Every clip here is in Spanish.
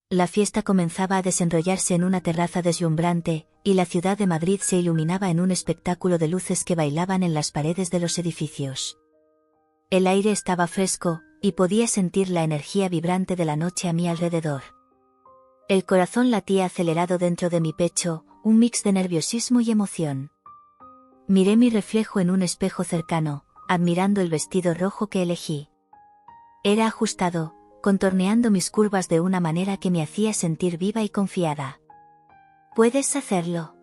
La fiesta comenzaba a desenrollarse en una terraza deslumbrante, y la ciudad de Madrid se iluminaba en un espectáculo de luces que bailaban en las paredes de los edificios. El aire estaba fresco, y podía sentir la energía vibrante de la noche a mi alrededor. El corazón latía acelerado dentro de mi pecho, un mix de nerviosismo y emoción. Miré mi reflejo en un espejo cercano, admirando el vestido rojo que elegí. Era ajustado, contorneando mis curvas de una manera que me hacía sentir viva y confiada. «Puedes hacerlo.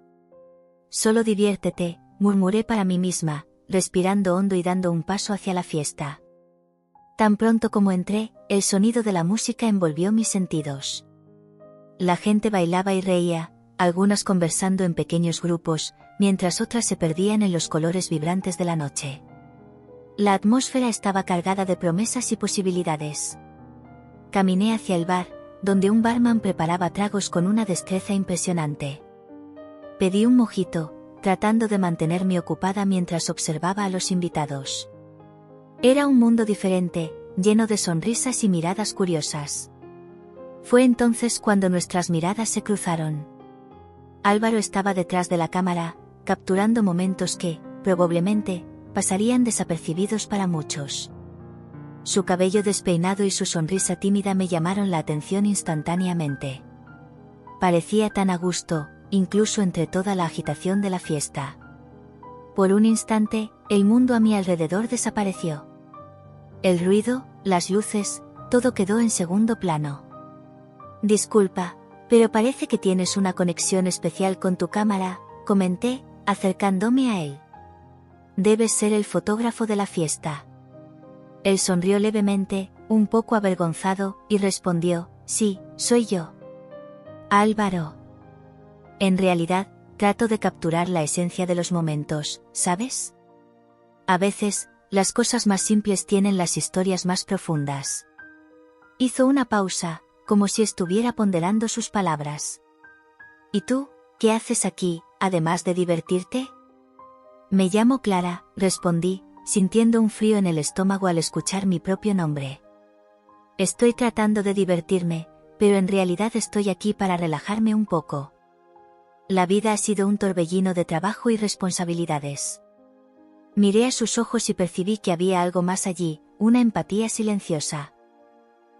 Solo diviértete», murmuré para mí misma, respirando hondo y dando un paso hacia la fiesta. Tan pronto como entré, el sonido de la música envolvió mis sentidos. La gente bailaba y reía, algunas conversando en pequeños grupos, mientras otras se perdían en los colores vibrantes de la noche. La atmósfera estaba cargada de promesas y posibilidades. Caminé hacia el bar, donde un barman preparaba tragos con una destreza impresionante. Pedí un mojito, tratando de mantenerme ocupada mientras observaba a los invitados. Era un mundo diferente, lleno de sonrisas y miradas curiosas. Fue entonces cuando nuestras miradas se cruzaron. Álvaro estaba detrás de la cámara, capturando momentos que, probablemente, pasarían desapercibidos para muchos. Su cabello despeinado y su sonrisa tímida me llamaron la atención instantáneamente. Parecía tan a gusto, incluso entre toda la agitación de la fiesta. Por un instante, el mundo a mi alrededor desapareció. El ruido, las luces, todo quedó en segundo plano. «Disculpa, pero parece que tienes una conexión especial con tu cámara», comenté, acercándome a él. «Debes ser el fotógrafo de la fiesta». Él sonrió levemente, un poco avergonzado, y respondió: «Sí, soy yo». «Álvaro. En realidad, trato de capturar la esencia de los momentos, ¿sabes? A veces, las cosas más simples tienen las historias más profundas». Hizo una pausa, como si estuviera ponderando sus palabras. «¿Y tú, qué haces aquí, además de divertirte?» «Me llamo Clara», respondí, sintiendo un frío en el estómago al escuchar mi propio nombre. «Estoy tratando de divertirme, pero en realidad estoy aquí para relajarme un poco. La vida ha sido un torbellino de trabajo y responsabilidades». Miré a sus ojos y percibí que había algo más allí, una empatía silenciosa.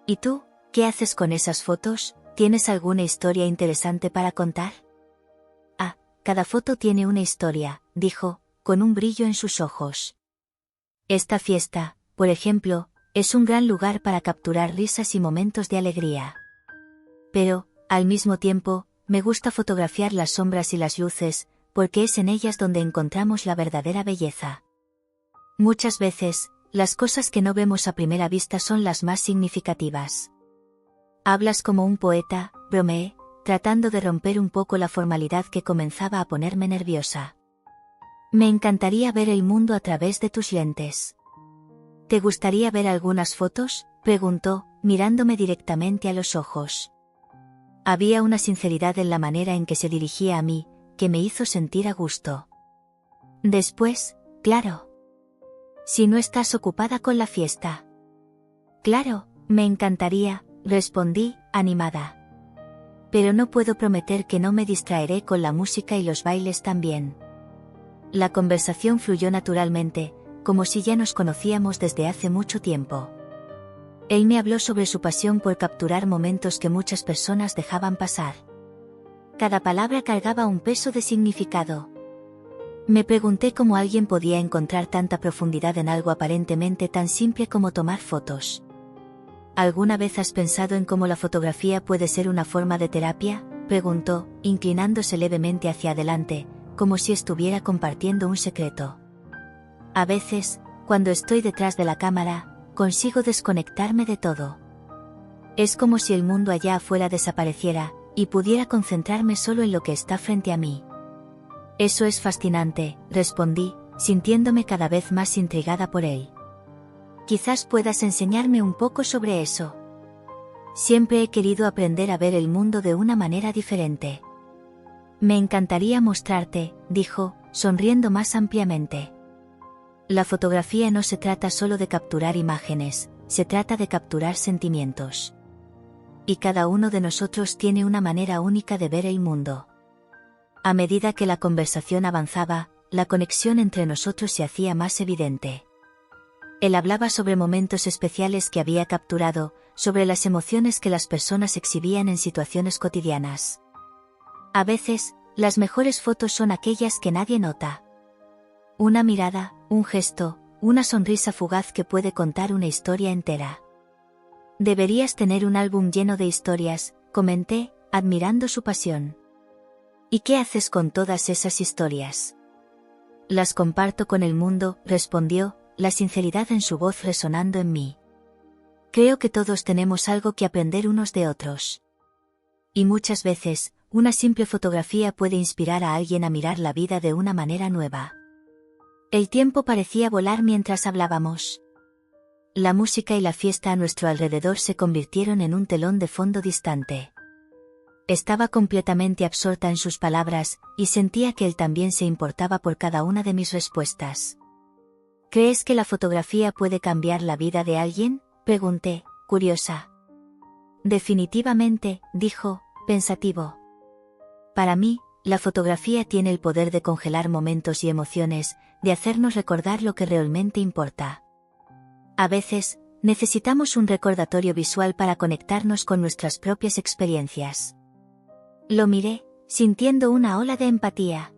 «¿Y tú, qué haces con esas fotos? ¿Tienes alguna historia interesante para contar?» «Ah, cada foto tiene una historia», dijo, con un brillo en sus ojos. «Esta fiesta, por ejemplo, es un gran lugar para capturar risas y momentos de alegría. Pero, al mismo tiempo, me gusta fotografiar las sombras y las luces, porque es en ellas donde encontramos la verdadera belleza. Muchas veces, las cosas que no vemos a primera vista son las más significativas». «Hablas como un poeta», bromeé, tratando de romper un poco la formalidad que comenzaba a ponerme nerviosa. «Me encantaría ver el mundo a través de tus lentes». «¿Te gustaría ver algunas fotos?», preguntó, mirándome directamente a los ojos. Había una sinceridad en la manera en que se dirigía a mí, que me hizo sentir a gusto. «Después, claro. Si no estás ocupada con la fiesta». «Claro, me encantaría», respondí, animada. «Pero no puedo prometer que no me distraeré con la música y los bailes también». La conversación fluyó naturalmente, como si ya nos conocíamos desde hace mucho tiempo. Él me habló sobre su pasión por capturar momentos que muchas personas dejaban pasar. Cada palabra cargaba un peso de significado. Me pregunté cómo alguien podía encontrar tanta profundidad en algo aparentemente tan simple como tomar fotos. «¿Alguna vez has pensado en cómo la fotografía puede ser una forma de terapia?», preguntó, inclinándose levemente hacia adelante, como si estuviera compartiendo un secreto. «A veces, cuando estoy detrás de la cámara, consigo desconectarme de todo. Es como si el mundo allá afuera desapareciera, y pudiera concentrarme solo en lo que está frente a mí». «Eso es fascinante», respondí, sintiéndome cada vez más intrigada por él. «Quizás puedas enseñarme un poco sobre eso. Siempre he querido aprender a ver el mundo de una manera diferente». «Me encantaría mostrarte», dijo, sonriendo más ampliamente. «La fotografía no se trata solo de capturar imágenes, se trata de capturar sentimientos. y cada uno de nosotros tiene una manera única de ver el mundo. A medida que la conversación avanzaba, la conexión entre nosotros se hacía más evidente. Él hablaba sobre momentos especiales que había capturado, sobre las emociones que las personas exhibían en situaciones cotidianas. A veces, las mejores fotos son aquellas que nadie nota. Una mirada, un gesto, una sonrisa fugaz que puede contar una historia entera. Deberías tener un álbum lleno de historias, comenté, admirando su pasión. ¿Y qué haces con todas esas historias? Las comparto con el mundo, respondió, la sinceridad en su voz resonando en mí. Creo que todos tenemos algo que aprender unos de otros. Y muchas veces, una simple fotografía puede inspirar a alguien a mirar la vida de una manera nueva. El tiempo parecía volar mientras hablábamos. La música y la fiesta a nuestro alrededor se convirtieron en un telón de fondo distante. Estaba completamente absorta en sus palabras, y sentía que él también se importaba por cada una de mis respuestas. ¿Crees que la fotografía puede cambiar la vida de alguien?, pregunté, curiosa. Definitivamente, dijo, pensativo. Para mí, la fotografía tiene el poder de congelar momentos y emociones, de hacernos recordar lo que realmente importa. A veces, necesitamos un recordatorio visual para conectarnos con nuestras propias experiencias. Lo miré, sintiendo una ola de empatía.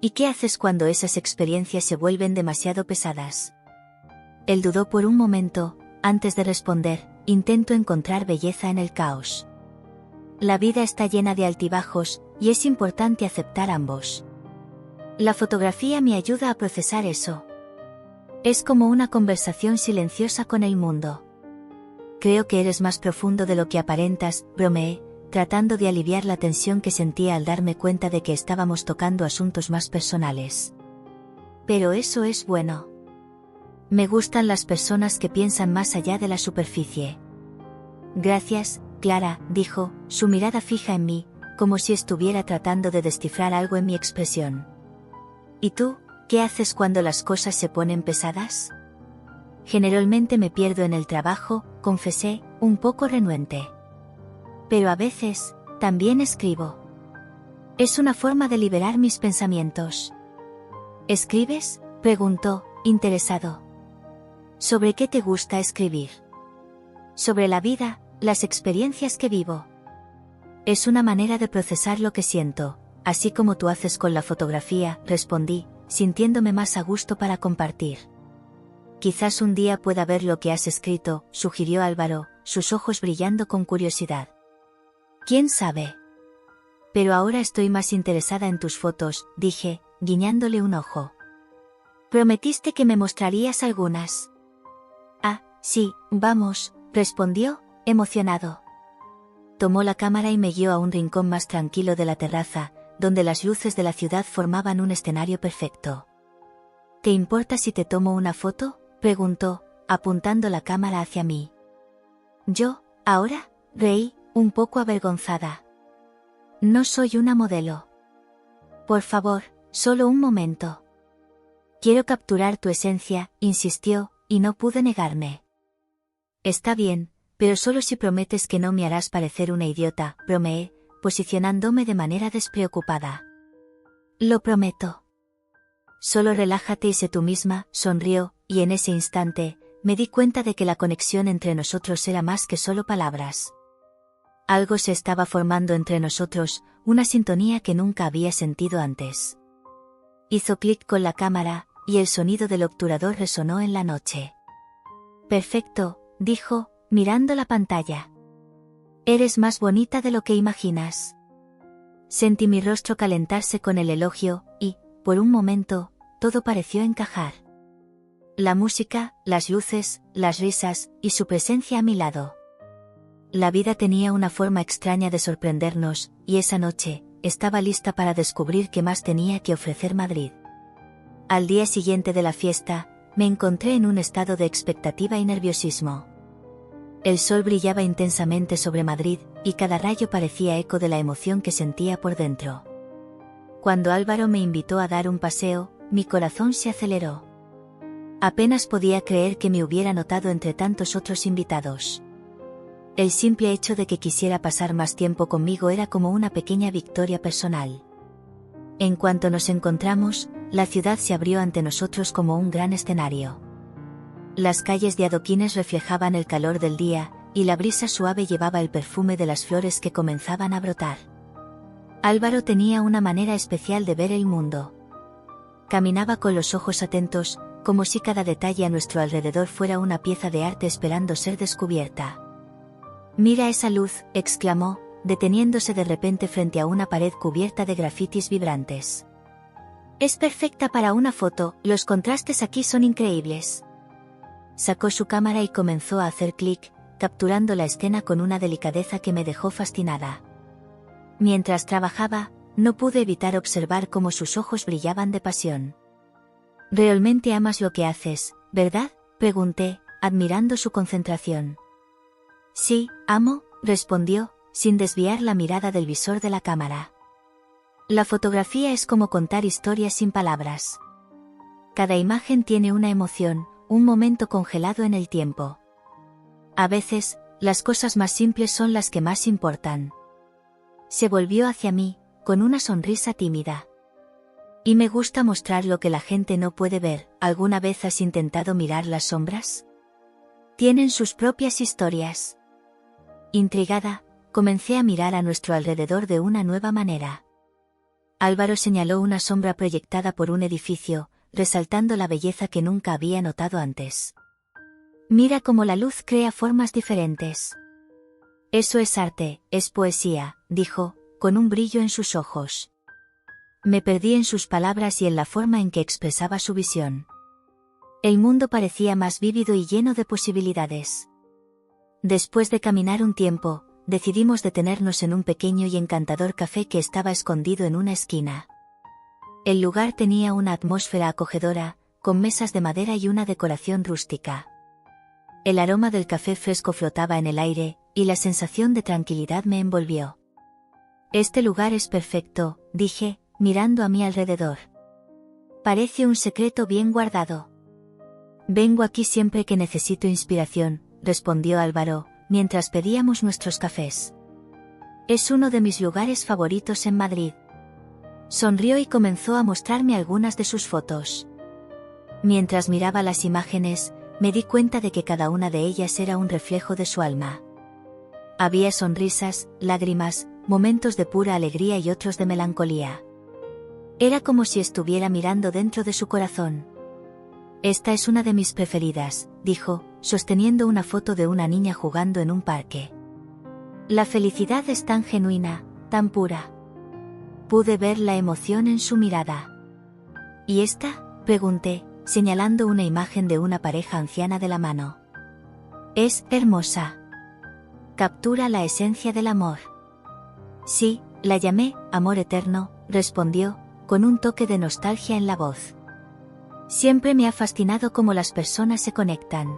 ¿Y qué haces cuando esas experiencias se vuelven demasiado pesadas? Él dudó por un momento, antes de responder, intento encontrar belleza en el caos. La vida está llena de altibajos, y es importante aceptar ambos. La fotografía me ayuda a procesar eso. Es como una conversación silenciosa con el mundo. Creo que eres más profundo de lo que aparentas, bromeé, tratando de aliviar la tensión que sentía al darme cuenta de que estábamos tocando asuntos más personales. Pero eso es bueno. Me gustan las personas que piensan más allá de la superficie. Gracias, Clara, dijo, su mirada fija en mí, como si estuviera tratando de descifrar algo en mi expresión. ¿Y tú, qué haces cuando las cosas se ponen pesadas? Generalmente me pierdo en el trabajo, confesé, un poco renuente. Pero a veces, también escribo. Es una forma de liberar mis pensamientos. ¿Escribes?, preguntó, interesado. ¿Sobre qué te gusta escribir? Sobre la vida, las experiencias que vivo. Es una manera de procesar lo que siento, así como tú haces con la fotografía, respondí, sintiéndome más a gusto para compartir. Quizás un día pueda ver lo que has escrito, sugirió Álvaro, sus ojos brillando con curiosidad. ¿Quién sabe? Pero ahora estoy más interesada en tus fotos, dije, guiñándole un ojo. Prometiste que me mostrarías algunas. Ah, sí, vamos, respondió, emocionado. Tomó la cámara y me guió a un rincón más tranquilo de la terraza, donde las luces de la ciudad formaban un escenario perfecto. ¿Te importa si te tomo una foto?, preguntó, apuntando la cámara hacia mí. Yo, ahora, reí, un poco avergonzada. No soy una modelo. Por favor, solo un momento. Quiero capturar tu esencia, insistió, y no pude negarme. Está bien, pero solo si prometes que no me harás parecer una idiota, bromeé, posicionándome de manera despreocupada. Lo prometo. Solo relájate y sé tú misma, sonrió, y en ese instante, me di cuenta de que la conexión entre nosotros era más que solo palabras. Algo se estaba formando entre nosotros, una sintonía que nunca había sentido antes. Hizo clic con la cámara, y el sonido del obturador resonó en la noche. Perfecto, dijo, mirando la pantalla. Eres más bonita de lo que imaginas. Sentí mi rostro calentarse con el elogio, y, por un momento, todo pareció encajar. La música, las luces, las risas, y su presencia a mi lado. La vida tenía una forma extraña de sorprendernos, y esa noche, estaba lista para descubrir qué más tenía que ofrecer Madrid. Al día siguiente de la fiesta, me encontré en un estado de expectativa y nerviosismo. El sol brillaba intensamente sobre Madrid, y cada rayo parecía eco de la emoción que sentía por dentro. Cuando Álvaro me invitó a dar un paseo, mi corazón se aceleró. Apenas podía creer que me hubiera notado entre tantos otros invitados. El simple hecho de que quisiera pasar más tiempo conmigo era como una pequeña victoria personal. En cuanto nos encontramos, la ciudad se abrió ante nosotros como un gran escenario. Las calles de adoquines reflejaban el calor del día, y la brisa suave llevaba el perfume de las flores que comenzaban a brotar. Álvaro tenía una manera especial de ver el mundo. Caminaba con los ojos atentos, como si cada detalle a nuestro alrededor fuera una pieza de arte esperando ser descubierta. «Mira esa luz», exclamó, deteniéndose de repente frente a una pared cubierta de grafitis vibrantes. «Es perfecta para una foto, los contrastes aquí son increíbles». Sacó su cámara y comenzó a hacer clic, capturando la escena con una delicadeza que me dejó fascinada. Mientras trabajaba, no pude evitar observar cómo sus ojos brillaban de pasión. «Realmente amas lo que haces, ¿verdad?», pregunté, admirando su concentración. «Sí, amo», respondió, sin desviar la mirada del visor de la cámara. La fotografía es como contar historias sin palabras. Cada imagen tiene una emoción, un momento congelado en el tiempo. A veces, las cosas más simples son las que más importan. Se volvió hacia mí, con una sonrisa tímida. «Y me gusta mostrar lo que la gente no puede ver». ¿Alguna vez has intentado mirar las sombras? Tienen sus propias historias. Intrigada, comencé a mirar a nuestro alrededor de una nueva manera. Álvaro señaló una sombra proyectada por un edificio, resaltando la belleza que nunca había notado antes. «Mira cómo la luz crea formas diferentes». «Eso es arte, es poesía», dijo, con un brillo en sus ojos. Me perdí en sus palabras y en la forma en que expresaba su visión. El mundo parecía más vívido y lleno de posibilidades. Después de caminar un tiempo, decidimos detenernos en un pequeño y encantador café que estaba escondido en una esquina. El lugar tenía una atmósfera acogedora, con mesas de madera y una decoración rústica. El aroma del café fresco flotaba en el aire, y la sensación de tranquilidad me envolvió. «Este lugar es perfecto», dije, mirando a mi alrededor. «Parece un secreto bien guardado». «Vengo aquí siempre que necesito inspiración», respondió Álvaro, mientras pedíamos nuestros cafés. «Es uno de mis lugares favoritos en Madrid». Sonrió y comenzó a mostrarme algunas de sus fotos. Mientras miraba las imágenes, me di cuenta de que cada una de ellas era un reflejo de su alma. Había sonrisas, lágrimas, momentos de pura alegría y otros de melancolía. Era como si estuviera mirando dentro de su corazón. «Esta es una de mis preferidas», dijo, sosteniendo una foto de una niña jugando en un parque. «La felicidad es tan genuina, tan pura». Pude ver la emoción en su mirada. «¿Y esta?», pregunté, señalando una imagen de una pareja anciana de la mano. «Es hermosa. Captura la esencia del amor». «Sí, la llamé Amor Eterno», respondió, con un toque de nostalgia en la voz. «Siempre me ha fascinado cómo las personas se conectan.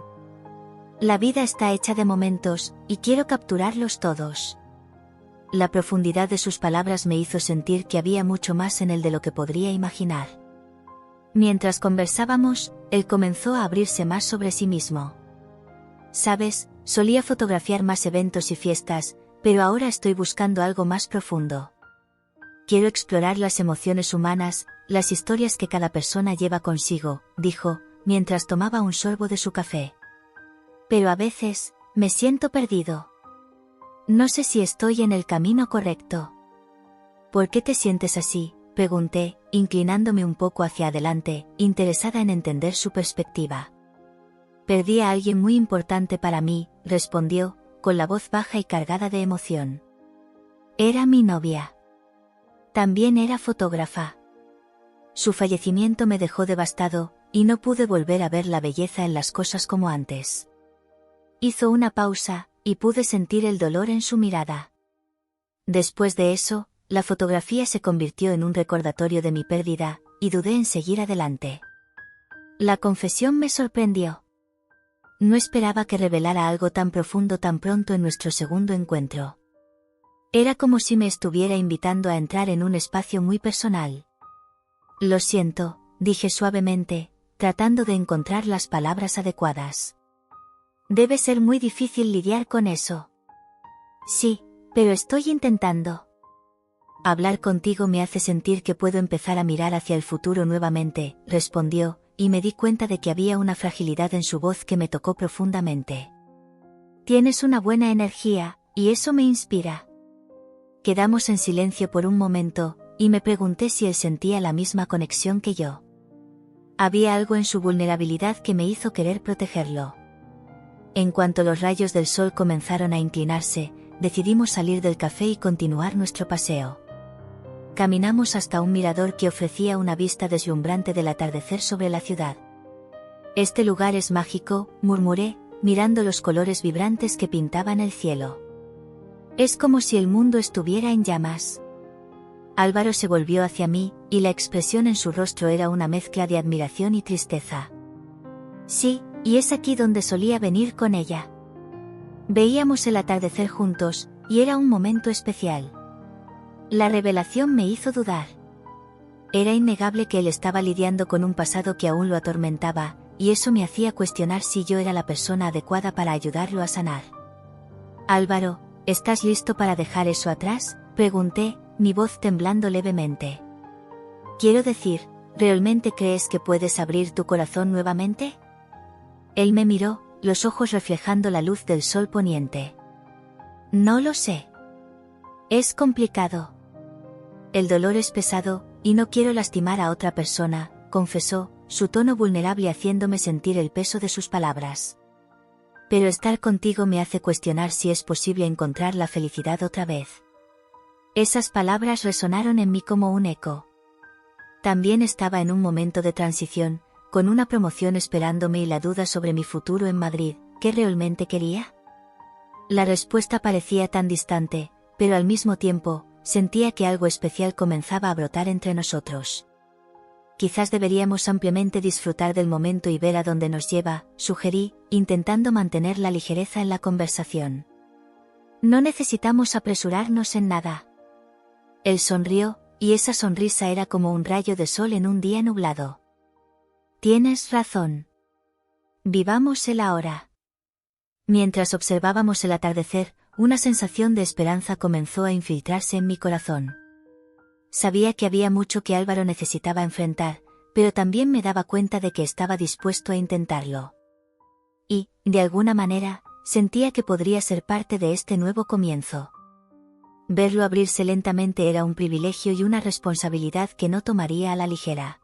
La vida está hecha de momentos, y quiero capturarlos todos». La profundidad de sus palabras me hizo sentir que había mucho más en él de lo que podría imaginar. Mientras conversábamos, él comenzó a abrirse más sobre sí mismo. «Sabes, solía fotografiar más eventos y fiestas, pero ahora estoy buscando algo más profundo. Quiero explorar las emociones humanas, las historias que cada persona lleva consigo», dijo, mientras tomaba un sorbo de su café. «Pero a veces, me siento perdido. No sé si estoy en el camino correcto». «¿Por qué te sientes así?», pregunté, inclinándome un poco hacia adelante, interesada en entender su perspectiva. «Perdí a alguien muy importante para mí», respondió, con la voz baja y cargada de emoción. «Era mi novia. También era fotógrafa. Su fallecimiento me dejó devastado, y no pude volver a ver la belleza en las cosas como antes». Hizo una pausa, y pude sentir el dolor en su mirada. Después de eso, la fotografía se convirtió en un recordatorio de mi pérdida, y dudé en seguir adelante. La confesión me sorprendió. No esperaba que revelara algo tan profundo tan pronto en nuestro segundo encuentro. Era como si me estuviera invitando a entrar en un espacio muy personal. «Lo siento», dije suavemente, tratando de encontrar las palabras adecuadas. «Debe ser muy difícil lidiar con eso». Sí, pero estoy intentando. Hablar contigo me hace sentir que puedo empezar a mirar hacia el futuro nuevamente, respondió, y me di cuenta de que había una fragilidad en su voz que me tocó profundamente. Tienes una buena energía, y eso me inspira. Quedamos en silencio por un momento, y me pregunté si él sentía la misma conexión que yo. Había algo en su vulnerabilidad que me hizo querer protegerlo. En cuanto los rayos del sol comenzaron a inclinarse, decidimos salir del café y continuar nuestro paseo. Caminamos hasta un mirador que ofrecía una vista deslumbrante del atardecer sobre la ciudad. Este lugar es mágico, murmuré, mirando los colores vibrantes que pintaban el cielo. Es como si el mundo estuviera en llamas. Álvaro se volvió hacia mí, y la expresión en su rostro era una mezcla de admiración y tristeza. Sí, y es aquí donde solía venir con ella. Veíamos el atardecer juntos, y era un momento especial. La revelación me hizo dudar. Era innegable que él estaba lidiando con un pasado que aún lo atormentaba, y eso me hacía cuestionar si yo era la persona adecuada para ayudarlo a sanar. Álvaro, ¿estás listo para dejar eso atrás?, pregunté, mi voz temblando levemente. Quiero decir, ¿realmente crees que puedes abrir tu corazón nuevamente? Él me miró, los ojos reflejando la luz del sol poniente. No lo sé. Es complicado. El dolor es pesado, y no quiero lastimar a otra persona, confesó, su tono vulnerable haciéndome sentir el peso de sus palabras. Pero estar contigo me hace cuestionar si es posible encontrar la felicidad otra vez. Esas palabras resonaron en mí como un eco. También estaba en un momento de transición, con una promoción esperándome y la duda sobre mi futuro en Madrid. ¿Qué realmente quería? La respuesta parecía tan distante, pero al mismo tiempo, sentía que algo especial comenzaba a brotar entre nosotros. Quizás deberíamos ampliamente disfrutar del momento y ver a dónde nos lleva, sugerí, intentando mantener la ligereza en la conversación. No necesitamos apresurarnos en nada. Él sonrió, y esa sonrisa era como un rayo de sol en un día nublado. Tienes razón. Vivamos el ahora. Mientras observábamos el atardecer, una sensación de esperanza comenzó a infiltrarse en mi corazón. Sabía que había mucho que Álvaro necesitaba enfrentar, pero también me daba cuenta de que estaba dispuesto a intentarlo. Y, de alguna manera, sentía que podría ser parte de este nuevo comienzo. Verlo abrirse lentamente era un privilegio y una responsabilidad que no tomaría a la ligera.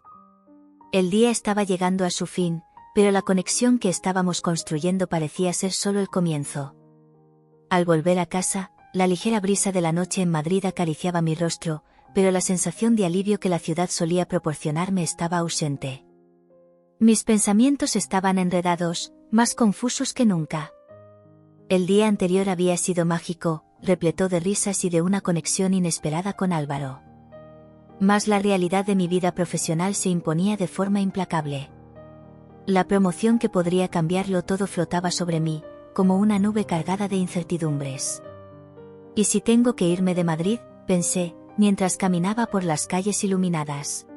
El día estaba llegando a su fin, pero la conexión que estábamos construyendo parecía ser solo el comienzo. Al volver a casa, la ligera brisa de la noche en Madrid acariciaba mi rostro, pero la sensación de alivio que la ciudad solía proporcionarme estaba ausente. Mis pensamientos estaban enredados, más confusos que nunca. El día anterior había sido mágico, repleto de risas y de una conexión inesperada con Álvaro. Mas la realidad de mi vida profesional se imponía de forma implacable. La promoción que podría cambiarlo todo flotaba sobre mí, como una nube cargada de incertidumbres. ¿Y si tengo que irme de Madrid?, pensé, mientras caminaba por las calles iluminadas.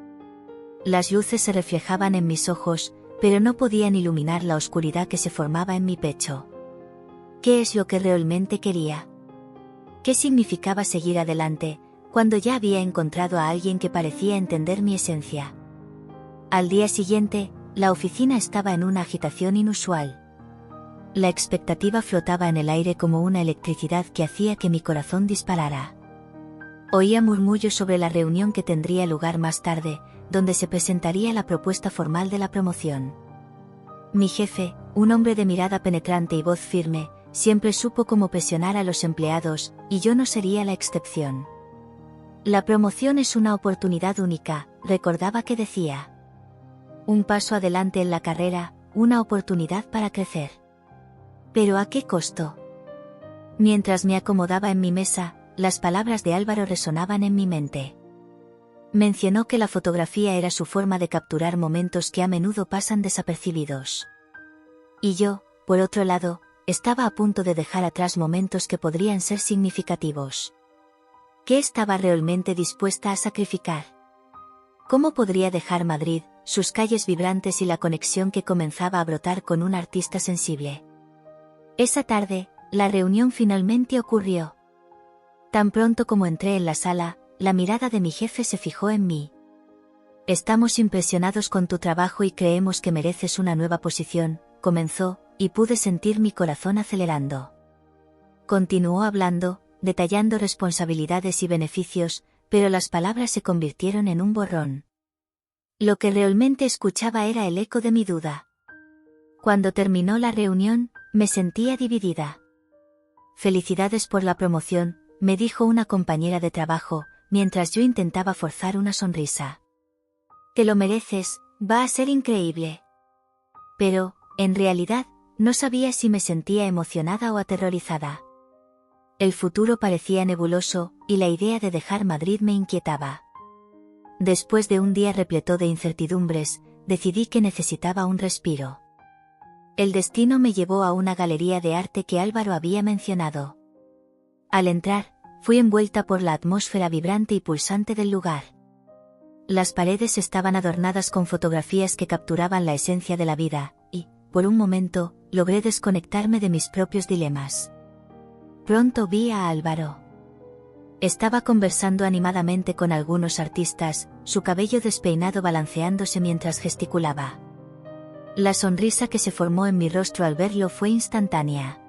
Las luces se reflejaban en mis ojos, pero no podían iluminar la oscuridad que se formaba en mi pecho. ¿Qué es lo que realmente quería? ¿Qué significaba seguir adelante, cuando ya había encontrado a alguien que parecía entender mi esencia? Al día siguiente, la oficina estaba en una agitación inusual. La expectativa flotaba en el aire como una electricidad que hacía que mi corazón disparara. Oía murmullos sobre la reunión que tendría lugar más tarde, donde se presentaría la propuesta formal de la promoción. Mi jefe, un hombre de mirada penetrante y voz firme, siempre supo cómo presionar a los empleados, y yo no sería la excepción. La promoción es una oportunidad única, recordaba que decía. Un paso adelante en la carrera, una oportunidad para crecer. ¿Pero a qué costo? Mientras me acomodaba en mi mesa, las palabras de Álvaro resonaban en mi mente. Mencionó que la fotografía era su forma de capturar momentos que a menudo pasan desapercibidos. Y yo, por otro lado, estaba a punto de dejar atrás momentos que podrían ser significativos. ¿Qué estaba realmente dispuesta a sacrificar? ¿Cómo podría dejar Madrid, sus calles vibrantes y la conexión que comenzaba a brotar con un artista sensible? Esa tarde, la reunión finalmente ocurrió. Tan pronto como entré en la sala, la mirada de mi jefe se fijó en mí. Estamos impresionados con tu trabajo y creemos que mereces una nueva posición, comenzó, y pude sentir mi corazón acelerando. Continuó hablando, detallando responsabilidades y beneficios, pero las palabras se convirtieron en un borrón. Lo que realmente escuchaba era el eco de mi duda. Cuando terminó la reunión, me sentía dividida. Felicidades por la promoción, me dijo una compañera de trabajo, mientras yo intentaba forzar una sonrisa. Te lo mereces, va a ser increíble. Pero, en realidad, no sabía si me sentía emocionada o aterrorizada. El futuro parecía nebuloso, y la idea de dejar Madrid me inquietaba. Después de un día repleto de incertidumbres, decidí que necesitaba un respiro. El destino me llevó a una galería de arte que Álvaro había mencionado. Al entrar, fui envuelta por la atmósfera vibrante y pulsante del lugar. Las paredes estaban adornadas con fotografías que capturaban la esencia de la vida, y, por un momento, logré desconectarme de mis propios dilemas. Pronto vi a Álvaro. Estaba conversando animadamente con algunos artistas, su cabello despeinado balanceándose mientras gesticulaba. La sonrisa que se formó en mi rostro al verlo fue instantánea.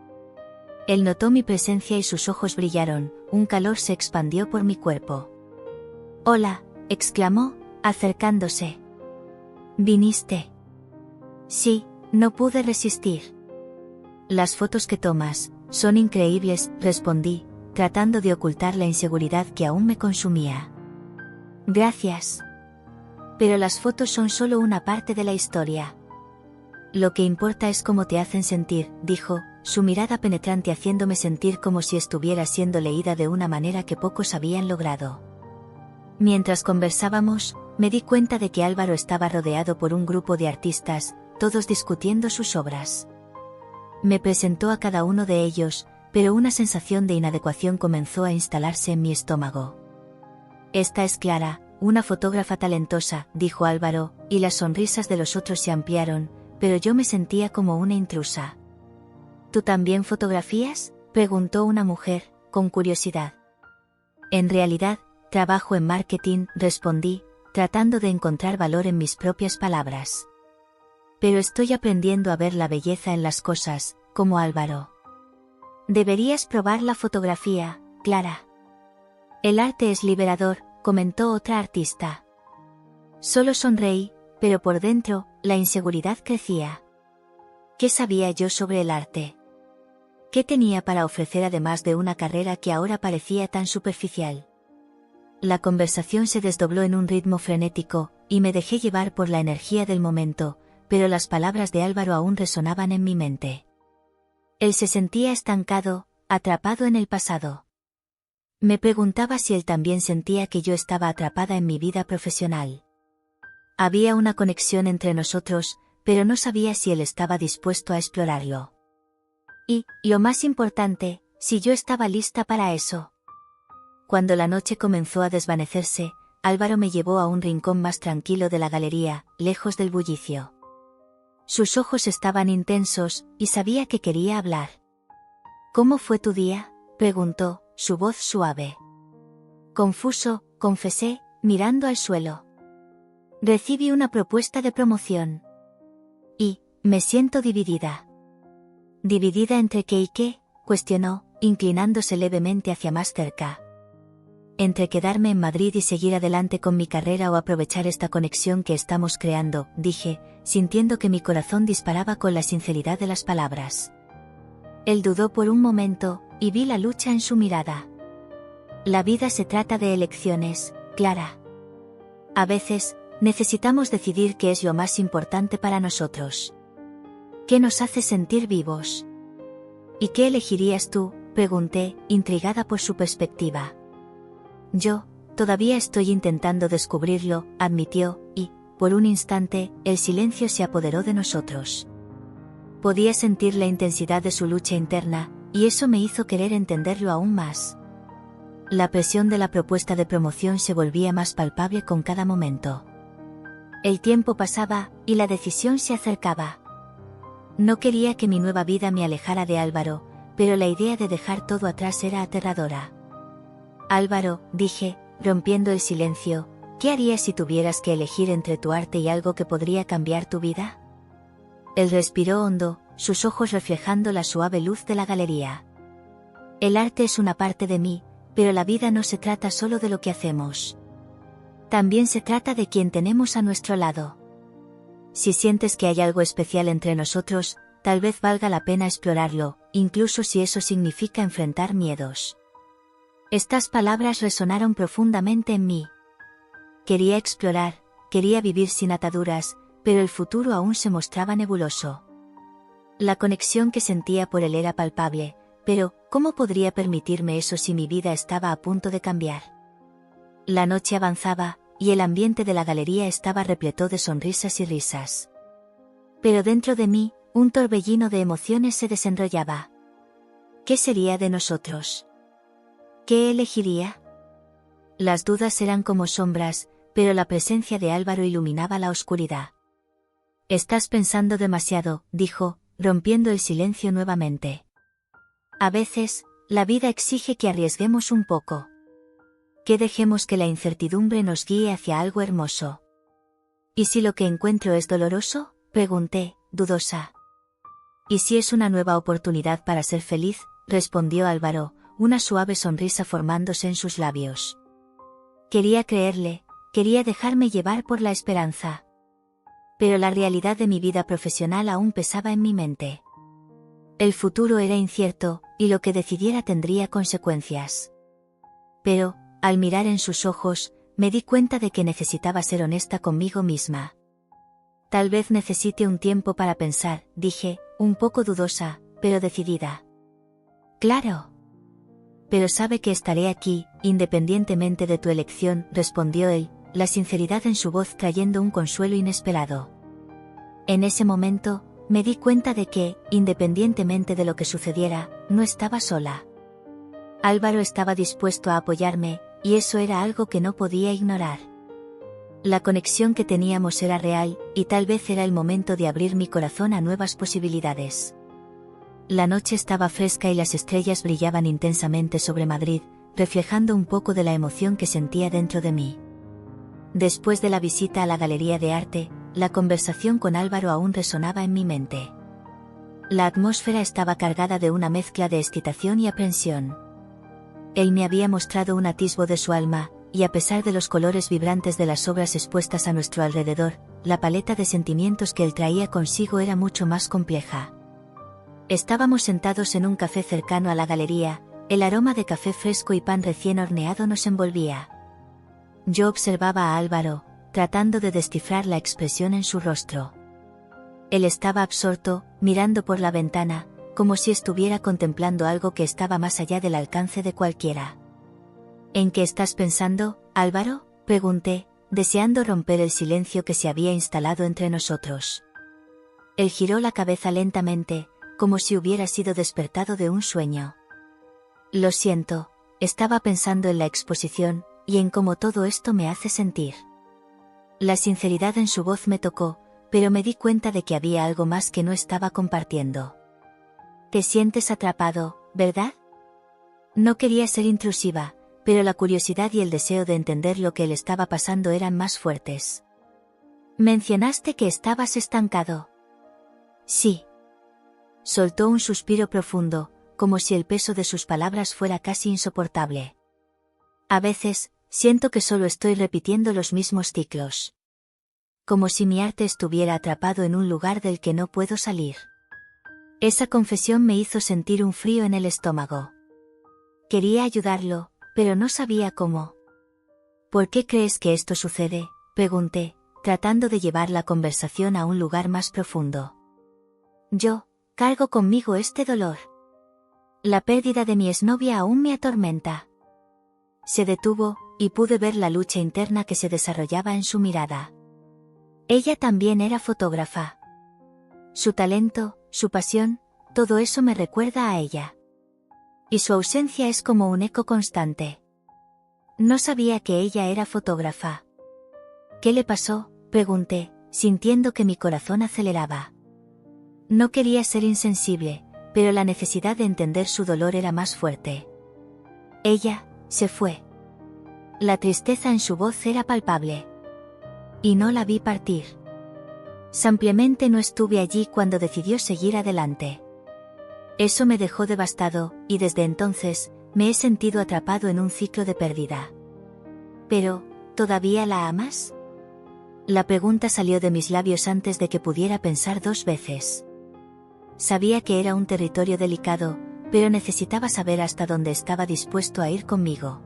Él notó mi presencia y sus ojos brillaron, un calor se expandió por mi cuerpo. «Hola», exclamó, acercándose. «¿Viniste?» «Sí, no pude resistir». «Las fotos que tomas son increíbles», respondí, tratando de ocultar la inseguridad que aún me consumía. «Gracias. Pero las fotos son solo una parte de la historia. Lo que importa es cómo te hacen sentir», dijo, su mirada penetrante haciéndome sentir como si estuviera siendo leída de una manera que pocos habían logrado. Mientras conversábamos, me di cuenta de que Álvaro estaba rodeado por un grupo de artistas, todos discutiendo sus obras. Me presentó a cada uno de ellos, pero una sensación de inadecuación comenzó a instalarse en mi estómago. «Esta es Clara, una fotógrafa talentosa», dijo Álvaro, y las sonrisas de los otros se ampliaron, pero yo me sentía como una intrusa. «¿Tú también fotografías?», preguntó una mujer, con curiosidad. «En realidad, trabajo en marketing», respondí, tratando de encontrar valor en mis propias palabras. «Pero estoy aprendiendo a ver la belleza en las cosas, como Álvaro». «Deberías probar la fotografía, Clara. El arte es liberador», comentó otra artista. Solo sonreí, pero por dentro, la inseguridad crecía. ¿Qué sabía yo sobre el arte? ¿Qué tenía para ofrecer además de una carrera que ahora parecía tan superficial? La conversación se desdobló en un ritmo frenético, y me dejé llevar por la energía del momento, pero las palabras de Álvaro aún resonaban en mi mente. Él se sentía estancado, atrapado en el pasado. Me preguntaba si él también sentía que yo estaba atrapada en mi vida profesional. Había una conexión entre nosotros, pero no sabía si él estaba dispuesto a explorarlo. Y, lo más importante, si yo estaba lista para eso. Cuando la noche comenzó a desvanecerse, Álvaro me llevó a un rincón más tranquilo de la galería, lejos del bullicio. Sus ojos estaban intensos, y sabía que quería hablar. «¿Cómo fue tu día?», preguntó, su voz suave. «Confuso», confesé, mirando al suelo. «Recibí una propuesta de promoción. Y, me siento dividida». «¿Dividida entre qué y qué?», cuestionó, inclinándose levemente hacia más cerca. «Entre quedarme en Madrid y seguir adelante con mi carrera o aprovechar esta conexión que estamos creando», dije, sintiendo que mi corazón disparaba con la sinceridad de las palabras. Él dudó por un momento, y vi la lucha en su mirada. «La vida se trata de elecciones, Clara. A veces, necesitamos decidir qué es lo más importante para nosotros. ¿Qué nos hace sentir vivos?». «¿Y qué elegirías tú?», pregunté, intrigada por su perspectiva. «Yo, todavía estoy intentando descubrirlo», admitió, y, por un instante, el silencio se apoderó de nosotros. Podía sentir la intensidad de su lucha interna, y eso me hizo querer entenderlo aún más. La presión de la propuesta de promoción se volvía más palpable con cada momento. El tiempo pasaba, y la decisión se acercaba. No quería que mi nueva vida me alejara de Álvaro, pero la idea de dejar todo atrás era aterradora. Álvaro, dije, rompiendo el silencio, ¿qué harías si tuvieras que elegir entre tu arte y algo que podría cambiar tu vida? Él respiró hondo, sus ojos reflejando la suave luz de la galería. El arte es una parte de mí, pero la vida no se trata solo de lo que hacemos. También se trata de quien tenemos a nuestro lado. Si sientes que hay algo especial entre nosotros, tal vez valga la pena explorarlo, incluso si eso significa enfrentar miedos. Estas palabras resonaron profundamente en mí. Quería explorar, quería vivir sin ataduras, pero el futuro aún se mostraba nebuloso. La conexión que sentía por él era palpable, pero ¿cómo podría permitirme eso si mi vida estaba a punto de cambiar? La noche avanzaba, y el ambiente de la galería estaba repleto de sonrisas y risas. Pero dentro de mí, un torbellino de emociones se desenrollaba. ¿Qué sería de nosotros? ¿Qué elegiría? Las dudas eran como sombras, pero la presencia de Álvaro iluminaba la oscuridad. Estás pensando demasiado, dijo, rompiendo el silencio nuevamente. A veces, la vida exige que arriesguemos un poco. Que dejemos que la incertidumbre nos guíe hacia algo hermoso. ¿Y si lo que encuentro es doloroso?, pregunté, dudosa. ¿Y si es una nueva oportunidad para ser feliz?, respondió Álvaro, una suave sonrisa formándose en sus labios. Quería creerle, quería dejarme llevar por la esperanza. Pero la realidad de mi vida profesional aún pesaba en mi mente. El futuro era incierto, y lo que decidiera tendría consecuencias. Pero, al mirar en sus ojos, me di cuenta de que necesitaba ser honesta conmigo misma. Tal vez necesite un tiempo para pensar, dije, un poco dudosa, pero decidida. Claro. Pero sabe que estaré aquí, independientemente de tu elección, respondió él, la sinceridad en su voz trayendo un consuelo inesperado. En ese momento, me di cuenta de que, independientemente de lo que sucediera, no estaba sola. Álvaro estaba dispuesto a apoyarme, y eso era algo que no podía ignorar. La conexión que teníamos era real, y tal vez era el momento de abrir mi corazón a nuevas posibilidades. La noche estaba fresca y las estrellas brillaban intensamente sobre Madrid, reflejando un poco de la emoción que sentía dentro de mí. Después de la visita a la Galería de Arte, la conversación con Álvaro aún resonaba en mi mente. La atmósfera estaba cargada de una mezcla de excitación y aprensión. Él me había mostrado un atisbo de su alma, y a pesar de los colores vibrantes de las obras expuestas a nuestro alrededor, la paleta de sentimientos que él traía consigo era mucho más compleja. Estábamos sentados en un café cercano a la galería, el aroma de café fresco y pan recién horneado nos envolvía. Yo observaba a Álvaro, tratando de descifrar la expresión en su rostro. Él estaba absorto, mirando por la ventana, como si estuviera contemplando algo que estaba más allá del alcance de cualquiera. ¿En qué estás pensando, Álvaro?, pregunté, deseando romper el silencio que se había instalado entre nosotros. Él giró la cabeza lentamente, como si hubiera sido despertado de un sueño. Lo siento, estaba pensando en la exposición, y en cómo todo esto me hace sentir. La sinceridad en su voz me tocó, pero me di cuenta de que había algo más que no estaba compartiendo. Te sientes atrapado, ¿verdad? No quería ser intrusiva, pero la curiosidad y el deseo de entender lo que le estaba pasando eran más fuertes. Mencionaste que estabas estancado. Sí. Soltó un suspiro profundo, como si el peso de sus palabras fuera casi insoportable. A veces, siento que solo estoy repitiendo los mismos ciclos. Como si mi arte estuviera atrapado en un lugar del que no puedo salir. Esa confesión me hizo sentir un frío en el estómago. Quería ayudarlo, pero no sabía cómo. ¿Por qué crees que esto sucede?, pregunté, tratando de llevar la conversación a un lugar más profundo. Yo cargo conmigo este dolor. La pérdida de mi exnovia aún me atormenta. Se detuvo, y pude ver la lucha interna que se desarrollaba en su mirada. Ella también era fotógrafa. Su talento, su pasión, todo eso me recuerda a ella. Y su ausencia es como un eco constante. No sabía que ella era fotógrafa. ¿Qué le pasó?, pregunté, sintiendo que mi corazón aceleraba. No quería ser insensible, pero la necesidad de entender su dolor era más fuerte. Ella Se fue. La tristeza en su voz era palpable. Y no la vi partir. Simplemente no estuve allí cuando decidió seguir adelante. Eso me dejó devastado, y desde entonces, me he sentido atrapado en un ciclo de pérdida. Pero, ¿todavía la amas? La pregunta salió de mis labios antes de que pudiera pensar 2 veces. Sabía que era un territorio delicado, pero necesitaba saber hasta dónde estaba dispuesto a ir conmigo.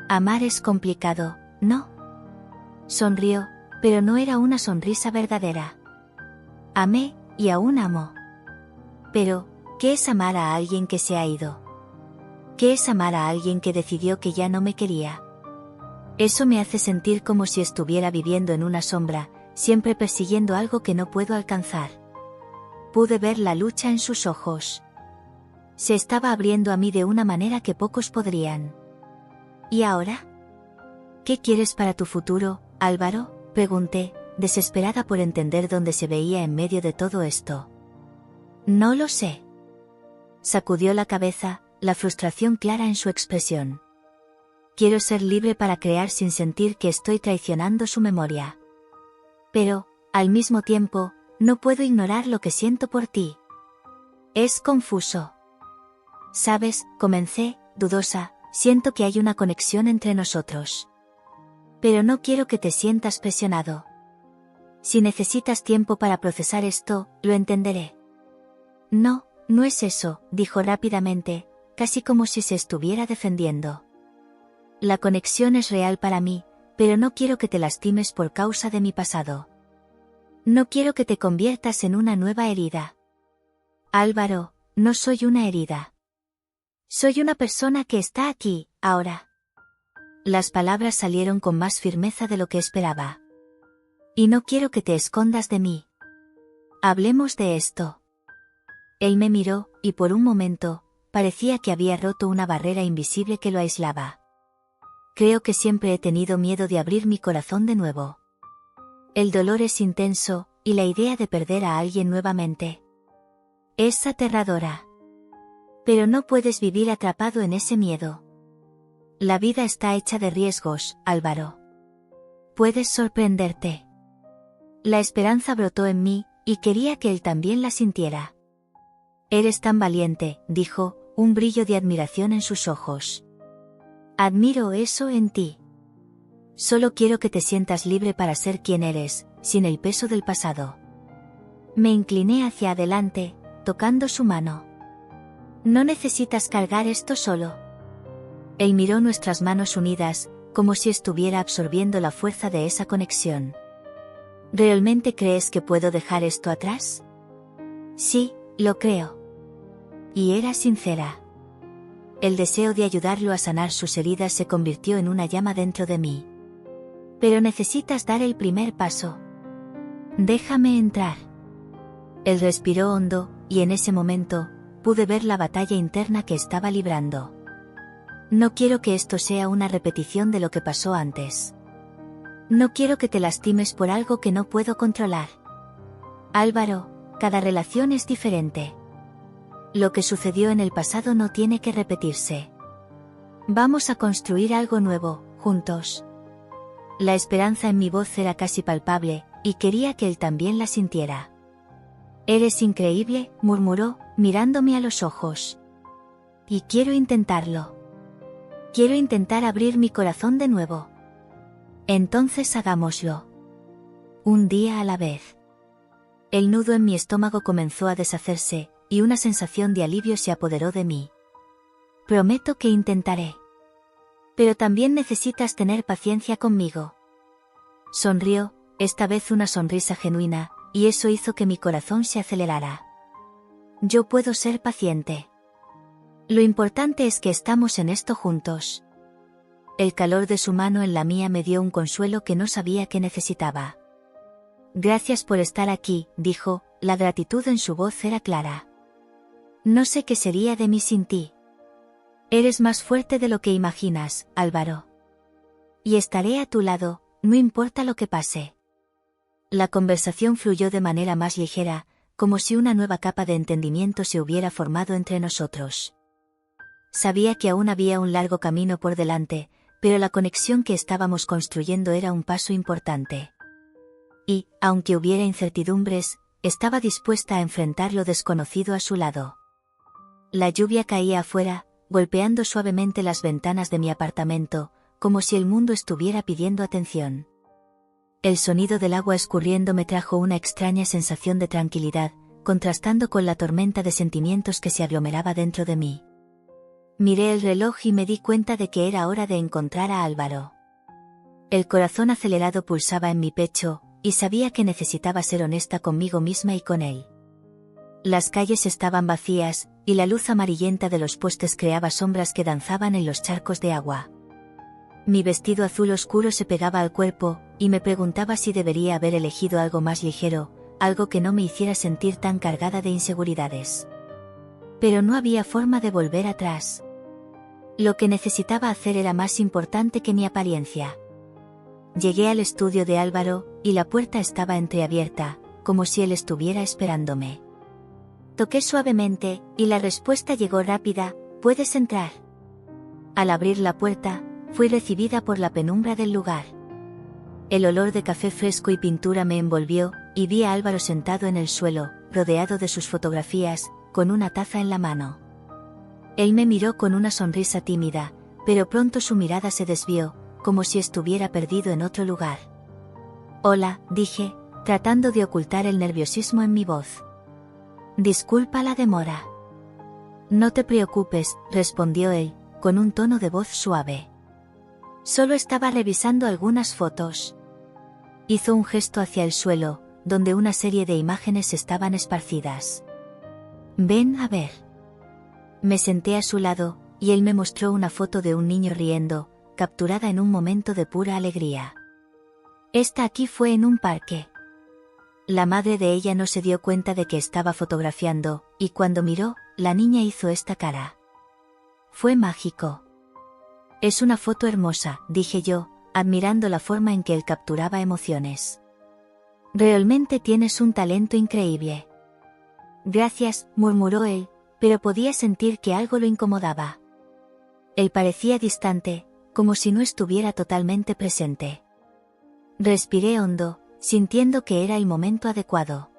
Amar es complicado, ¿no? Sonrió, pero no era una sonrisa verdadera. Amé, y aún amo. Pero, ¿qué es amar a alguien que se ha ido? ¿Qué es amar a alguien que decidió que ya no me quería? Eso me hace sentir como si estuviera viviendo en una sombra, siempre persiguiendo algo que no puedo alcanzar. Pude ver la lucha en sus ojos. Se estaba abriendo a mí de una manera que pocos podrían. ¿Y ahora? ¿Qué quieres para tu futuro, Álvaro?, pregunté, desesperada por entender dónde se veía en medio de todo esto. No lo sé. Sacudió la cabeza, la frustración clara en su expresión. Quiero ser libre para crear sin sentir que estoy traicionando su memoria. Pero, al mismo tiempo, no puedo ignorar lo que siento por ti. Es confuso. Sabes, comencé, dudosa, siento que hay una conexión entre nosotros. Pero no quiero que te sientas presionado. Si necesitas tiempo para procesar esto, lo entenderé. No, no es eso, dijo rápidamente, casi como si se estuviera defendiendo. La conexión es real para mí, pero no quiero que te lastimes por causa de mi pasado. No quiero que te conviertas en una nueva herida. Álvaro, no soy una herida. Soy una persona que está aquí, ahora. Las palabras salieron con más firmeza de lo que esperaba. Y no quiero que te escondas de mí. Hablemos de esto. Él me miró, y por un momento, parecía que había roto una barrera invisible que lo aislaba. Creo que siempre he tenido miedo de abrir mi corazón de nuevo. El dolor es intenso, y la idea de perder a alguien nuevamente es aterradora. Pero no puedes vivir atrapado en ese miedo. La vida está hecha de riesgos, Álvaro. Puedes sorprenderte. La esperanza brotó en mí, y quería que él también la sintiera. Eres tan valiente, dijo, un brillo de admiración en sus ojos. Admiro eso en ti. Solo quiero que te sientas libre para ser quien eres, sin el peso del pasado. Me incliné hacia adelante, tocando su mano. No necesitas cargar esto solo. Él miró nuestras manos unidas, como si estuviera absorbiendo la fuerza de esa conexión. ¿Realmente crees que puedo dejar esto atrás? Sí, lo creo. Y era sincera. El deseo de ayudarlo a sanar sus heridas se convirtió en una llama dentro de mí. Pero necesitas dar el primer paso. Déjame entrar. Él respiró hondo, y en ese momento, pude ver la batalla interna que estaba librando. No quiero que esto sea una repetición de lo que pasó antes. No quiero que te lastimes por algo que no puedo controlar. Álvaro, cada relación es diferente. Lo que sucedió en el pasado no tiene que repetirse. Vamos a construir algo nuevo, juntos. La esperanza en mi voz era casi palpable, y quería que él también la sintiera. Eres increíble, murmuró, mirándome a los ojos. Y quiero intentarlo. Quiero intentar abrir mi corazón de nuevo. Entonces hagámoslo. Un día a la vez. El nudo en mi estómago comenzó a deshacerse, y una sensación de alivio se apoderó de mí. Prometo que intentaré. Pero también necesitas tener paciencia conmigo. Sonrió, esta vez una sonrisa genuina, y eso hizo que mi corazón se acelerara. Yo puedo ser paciente. Lo importante es que estamos en esto juntos. El calor de su mano en la mía me dio un consuelo que no sabía que necesitaba. Gracias por estar aquí, dijo, la gratitud en su voz era clara. No sé qué sería de mí sin ti. Eres más fuerte de lo que imaginas, Álvaro. Y estaré a tu lado, no importa lo que pase. La conversación fluyó de manera más ligera, como si una nueva capa de entendimiento se hubiera formado entre nosotros. Sabía que aún había un largo camino por delante, pero la conexión que estábamos construyendo era un paso importante. Y, aunque hubiera incertidumbres, estaba dispuesta a enfrentar lo desconocido a su lado. La lluvia caía afuera, golpeando suavemente las ventanas de mi apartamento, como si el mundo estuviera pidiendo atención. El sonido del agua escurriendo me trajo una extraña sensación de tranquilidad, contrastando con la tormenta de sentimientos que se aglomeraba dentro de mí. Miré el reloj y me di cuenta de que era hora de encontrar a Álvaro. El corazón acelerado pulsaba en mi pecho, y sabía que necesitaba ser honesta conmigo misma y con él. Las calles estaban vacías, y la luz amarillenta de los postes creaba sombras que danzaban en los charcos de agua. Mi vestido azul oscuro se pegaba al cuerpo, y me preguntaba si debería haber elegido algo más ligero, algo que no me hiciera sentir tan cargada de inseguridades. Pero no había forma de volver atrás. Lo que necesitaba hacer era más importante que mi apariencia. Llegué al estudio de Álvaro, y la puerta estaba entreabierta, como si él estuviera esperándome. Toqué suavemente, y la respuesta llegó rápida: «¿Puedes entrar?». Al abrir la puerta, fui recibida por la penumbra del lugar. El olor de café fresco y pintura me envolvió, y vi a Álvaro sentado en el suelo, rodeado de sus fotografías, con una taza en la mano. Él me miró con una sonrisa tímida, pero pronto su mirada se desvió, como si estuviera perdido en otro lugar. «Hola», dije, tratando de ocultar el nerviosismo en mi voz. «Disculpa la demora». «No te preocupes», respondió él, con un tono de voz suave. «Solo estaba revisando algunas fotos». Hizo un gesto hacia el suelo, donde una serie de imágenes estaban esparcidas. «Ven a ver». Me senté a su lado, y él me mostró una foto de un niño riendo, capturada en un momento de pura alegría. «Esta aquí fue en un parque». La madre de ella no se dio cuenta de que estaba fotografiando, y cuando miró, la niña hizo esta cara. Fue mágico. «Es una foto hermosa», dije yo, admirando la forma en que él capturaba emociones. «Realmente tienes un talento increíble». «Gracias», murmuró él, pero podía sentir que algo lo incomodaba. Él parecía distante, como si no estuviera totalmente presente. Respiré hondo, sintiendo que era el momento adecuado.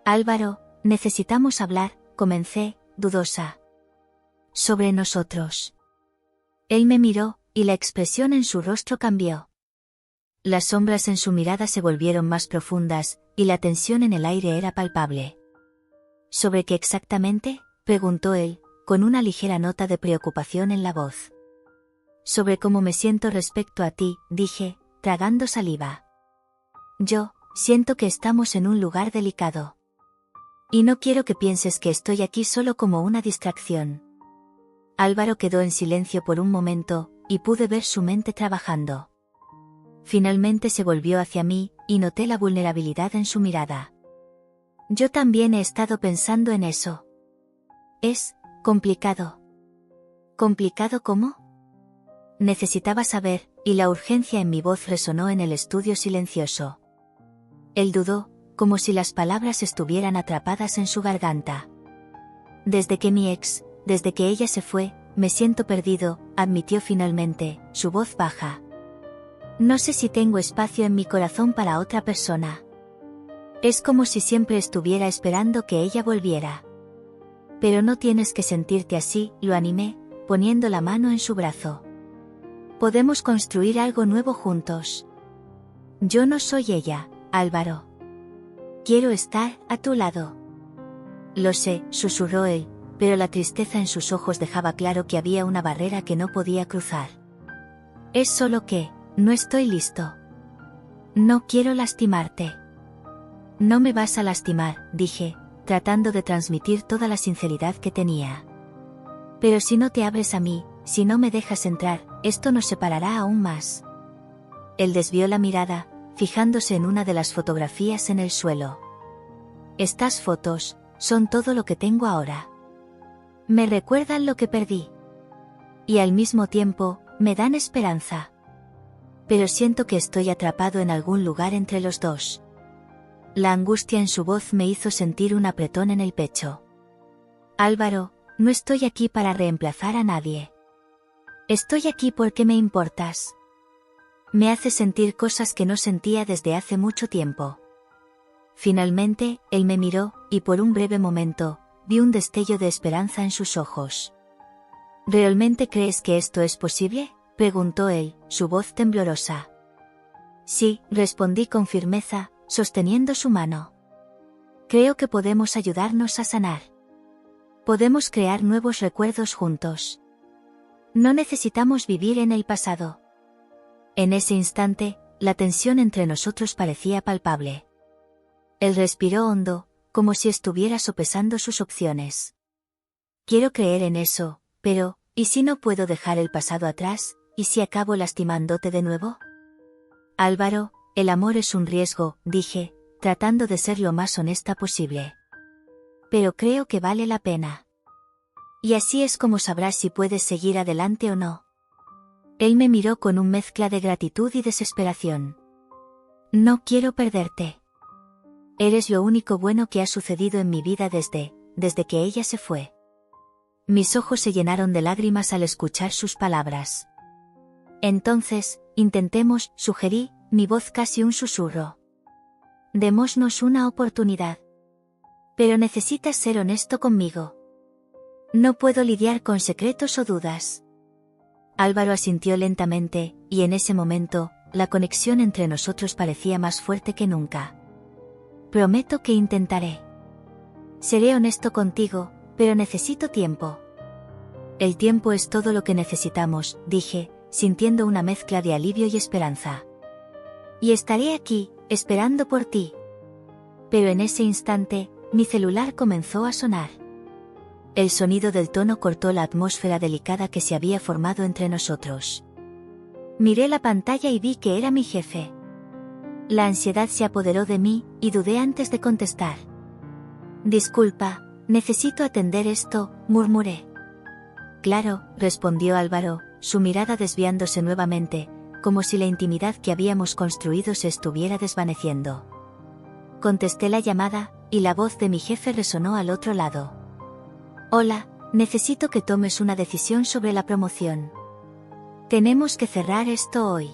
«Álvaro, necesitamos hablar», comencé, dudosa. «Sobre nosotros». Él me miró, y la expresión en su rostro cambió. Las sombras en su mirada se volvieron más profundas, y la tensión en el aire era palpable. «¿Sobre qué exactamente?», preguntó él, con una ligera nota de preocupación en la voz. «Sobre cómo me siento respecto a ti», dije, tragando saliva. «Yo siento que estamos en un lugar delicado. Y no quiero que pienses que estoy aquí solo como una distracción». Álvaro quedó en silencio por un momento, y pude ver su mente trabajando. Finalmente se volvió hacia mí, y noté la vulnerabilidad en su mirada. «Yo también he estado pensando en eso. Es complicado». «¿Complicado cómo?». Necesitaba saber, y la urgencia en mi voz resonó en el estudio silencioso. Él dudó, como si las palabras estuvieran atrapadas en su garganta. «Desde que ella se fue, me siento perdido», admitió finalmente, su voz baja. «No sé si tengo espacio en mi corazón para otra persona. Es como si siempre estuviera esperando que ella volviera». «Pero no tienes que sentirte así», lo animé, poniendo la mano en su brazo. «Podemos construir algo nuevo juntos». «Yo no soy ella, Álvaro. Quiero estar a tu lado». «Lo sé», susurró él, pero la tristeza en sus ojos dejaba claro que había una barrera que no podía cruzar. «Es solo que no estoy listo. No quiero lastimarte». «No me vas a lastimar», dije, tratando de transmitir toda la sinceridad que tenía. «Pero si no te abres a mí, si no me dejas entrar, esto nos separará aún más». Él desvió la mirada, fijándose en una de las fotografías en el suelo. «Estas fotos son todo lo que tengo ahora. Me recuerdan lo que perdí. Y al mismo tiempo, me dan esperanza. Pero siento que estoy atrapado en algún lugar entre los dos». La angustia en su voz me hizo sentir un apretón en el pecho. «Álvaro, no estoy aquí para reemplazar a nadie. Estoy aquí porque me importas. Me hace sentir cosas que no sentía desde hace mucho tiempo. Finalmente, él me miró, y por un breve momento, vi un destello de esperanza en sus ojos. ¿Realmente crees que esto es posible?, preguntó él, su voz temblorosa. Sí, respondí con firmeza, sosteniendo su mano. Creo que podemos ayudarnos a sanar. Podemos crear nuevos recuerdos juntos. No necesitamos vivir en el pasado. En ese instante, la tensión entre nosotros parecía palpable. Él respiró hondo, como si estuviera sopesando sus opciones. Quiero creer en eso, pero, ¿y si no puedo dejar el pasado atrás? ¿Y si acabo lastimándote de nuevo? Álvaro, el amor es un riesgo, dije, tratando de ser lo más honesta posible. Pero creo que vale la pena. Y así es como sabrás si puedes seguir adelante o no. Él me miró con una mezcla de gratitud y desesperación. No quiero perderte. Eres lo único bueno que ha sucedido en mi vida desde que ella se fue. Mis ojos se llenaron de lágrimas al escuchar sus palabras. Entonces, intentemos, sugerí, mi voz casi un susurro. Démonos una oportunidad. Pero necesitas ser honesto conmigo. No puedo lidiar con secretos o dudas. Álvaro asintió lentamente, y en ese momento, la conexión entre nosotros parecía más fuerte que nunca. Prometo que intentaré. Seré honesto contigo, pero necesito tiempo. El tiempo es todo lo que necesitamos, dije, sintiendo una mezcla de alivio y esperanza. Y estaré aquí, esperando por ti. Pero en ese instante, mi celular comenzó a sonar. El sonido del tono cortó la atmósfera delicada que se había formado entre nosotros. Miré la pantalla y vi que era mi jefe. La ansiedad se apoderó de mí, y dudé antes de contestar. Disculpa, necesito atender esto, murmuré. Claro, respondió Álvaro, su mirada desviándose nuevamente, como si la intimidad que habíamos construido se estuviera desvaneciendo. Contesté la llamada, y la voz de mi jefe resonó al otro lado. Hola, necesito que tomes una decisión sobre la promoción. Tenemos que cerrar esto hoy.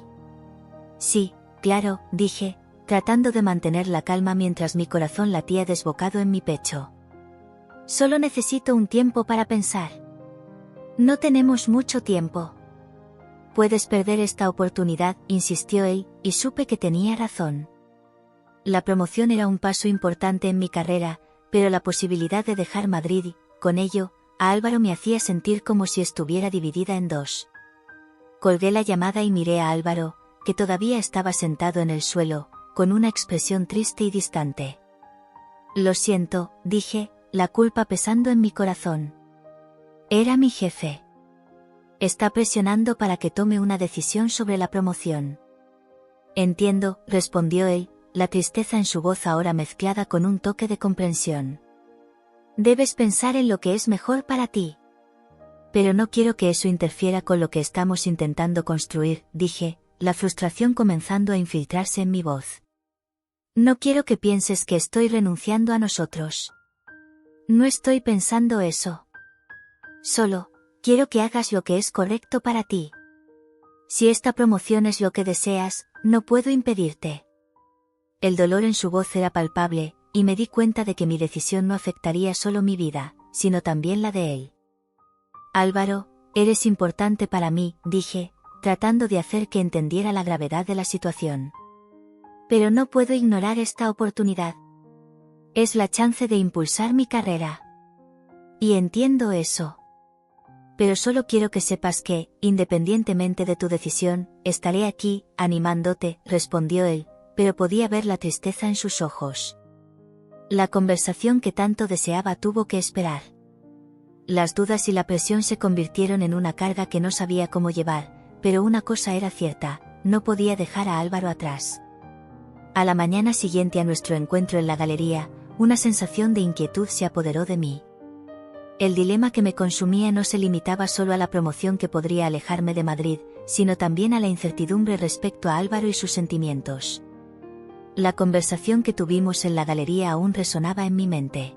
Sí, claro, dije, tratando de mantener la calma mientras mi corazón latía desbocado en mi pecho. Solo necesito un tiempo para pensar. No tenemos mucho tiempo. Puedes perder esta oportunidad, insistió él, y supe que tenía razón. La promoción era un paso importante en mi carrera, pero la posibilidad de dejar Madrid y, con ello, a Álvaro me hacía sentir como si estuviera dividida en dos. Colgué la llamada y miré a Álvaro, que todavía estaba sentado en el suelo, con una expresión triste y distante. Lo siento, dije, la culpa pesando en mi corazón. Era mi jefe. Está presionando para que tome una decisión sobre la promoción. Entiendo, respondió él, la tristeza en su voz ahora mezclada con un toque de comprensión. Debes pensar en lo que es mejor para ti. Pero no quiero que eso interfiera con lo que estamos intentando construir, dije, la frustración comenzando a infiltrarse en mi voz. No quiero que pienses que estoy renunciando a nosotros. No estoy pensando eso. Solo, quiero que hagas lo que es correcto para ti. Si esta promoción es lo que deseas, no puedo impedirte. El dolor en su voz era palpable, y me di cuenta de que mi decisión no afectaría solo mi vida, sino también la de él. Álvaro, eres importante para mí, dije, tratando de hacer que entendiera la gravedad de la situación. Pero no puedo ignorar esta oportunidad. Es la chance de impulsar mi carrera. Y entiendo eso. Pero solo quiero que sepas que, independientemente de tu decisión, estaré aquí, animándote, respondió él, pero podía ver la tristeza en sus ojos. La conversación que tanto deseaba tuvo que esperar. Las dudas y la presión se convirtieron en una carga que no sabía cómo llevar, pero una cosa era cierta, no podía dejar a Álvaro atrás. A la mañana siguiente a nuestro encuentro en la galería, una sensación de inquietud se apoderó de mí. El dilema que me consumía no se limitaba solo a la promoción que podría alejarme de Madrid, sino también a la incertidumbre respecto a Álvaro y sus sentimientos. La conversación que tuvimos en la galería aún resonaba en mi mente.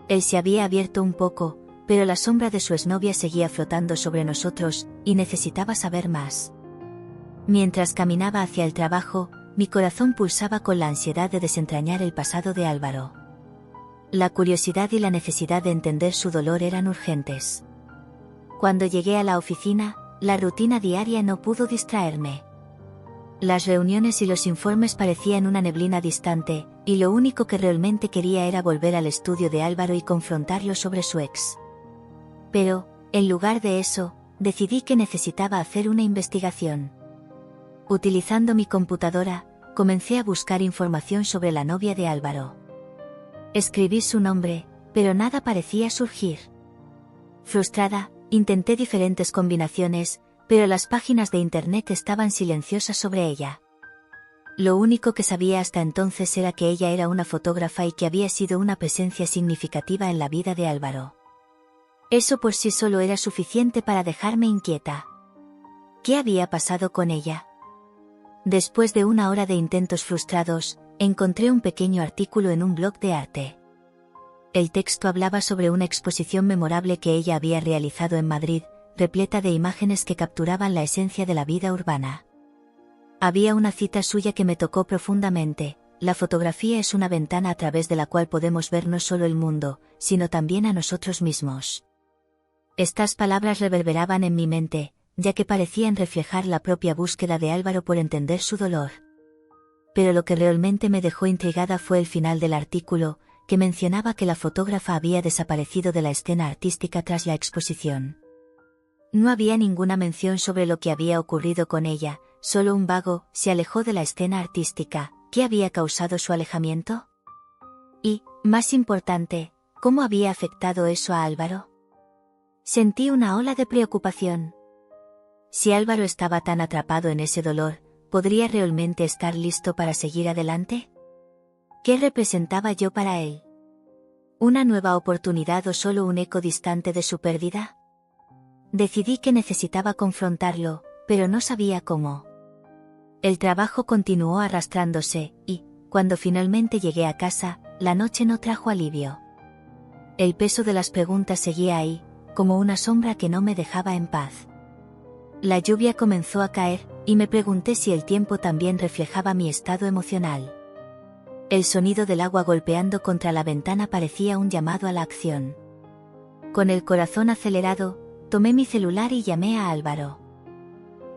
Él se había abierto un poco, pero la sombra de su exnovia seguía flotando sobre nosotros, y necesitaba saber más. Mientras caminaba hacia el trabajo, mi corazón pulsaba con la ansiedad de desentrañar el pasado de Álvaro. La curiosidad y la necesidad de entender su dolor eran urgentes. Cuando llegué a la oficina, la rutina diaria no pudo distraerme. Las reuniones y los informes parecían una neblina distante, y lo único que realmente quería era volver al estudio de Álvaro y confrontarlo sobre su ex. Pero, en lugar de eso, decidí que necesitaba hacer una investigación. Utilizando mi computadora, comencé a buscar información sobre la novia de Álvaro. Escribí su nombre, pero nada parecía surgir. Frustrada, intenté diferentes combinaciones, pero las páginas de internet estaban silenciosas sobre ella. Lo único que sabía hasta entonces era que ella era una fotógrafa y que había sido una presencia significativa en la vida de Álvaro. Eso por sí solo era suficiente para dejarme inquieta. ¿Qué había pasado con ella? Después de una hora de intentos frustrados, encontré un pequeño artículo en un blog de arte. El texto hablaba sobre una exposición memorable que ella había realizado en Madrid, repleta de imágenes que capturaban la esencia de la vida urbana. Había una cita suya que me tocó profundamente: la fotografía es una ventana a través de la cual podemos ver no solo el mundo, sino también a nosotros mismos. Estas palabras reverberaban en mi mente, ya que parecían reflejar la propia búsqueda de Álvaro por entender su dolor. Pero lo que realmente me dejó intrigada fue el final del artículo, que mencionaba que la fotógrafa había desaparecido de la escena artística tras la exposición. No había ninguna mención sobre lo que había ocurrido con ella, solo un vago "se alejó de la escena artística". ¿Qué había causado su alejamiento? Y, más importante, ¿cómo había afectado eso a Álvaro? Sentí una ola de preocupación. Si Álvaro estaba tan atrapado en ese dolor, ¿podría realmente estar listo para seguir adelante? ¿Qué representaba yo para él? ¿Una nueva oportunidad o solo un eco distante de su pérdida? Decidí que necesitaba confrontarlo, pero no sabía cómo. El trabajo continuó arrastrándose, y, cuando finalmente llegué a casa, la noche no trajo alivio. El peso de las preguntas seguía ahí, como una sombra que no me dejaba en paz. La lluvia comenzó a caer, y me pregunté si el tiempo también reflejaba mi estado emocional. El sonido del agua golpeando contra la ventana parecía un llamado a la acción. Con el corazón acelerado, tomé mi celular y llamé a Álvaro.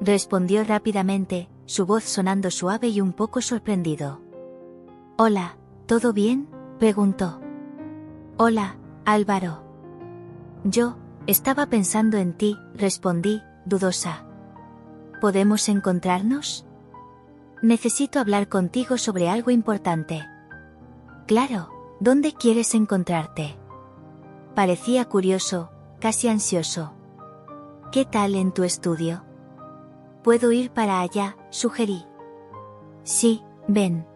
Respondió rápidamente, su voz sonando suave y un poco sorprendido. «Hola, ¿todo bien?», preguntó. «Hola, Álvaro». «Yo, estaba pensando en ti», respondí, dudosa. ¿Podemos encontrarnos? Necesito hablar contigo sobre algo importante. Claro, ¿dónde quieres encontrarte? Parecía curioso, casi ansioso. ¿Qué tal en tu estudio? Puedo ir para allá, sugerí. Sí, ven.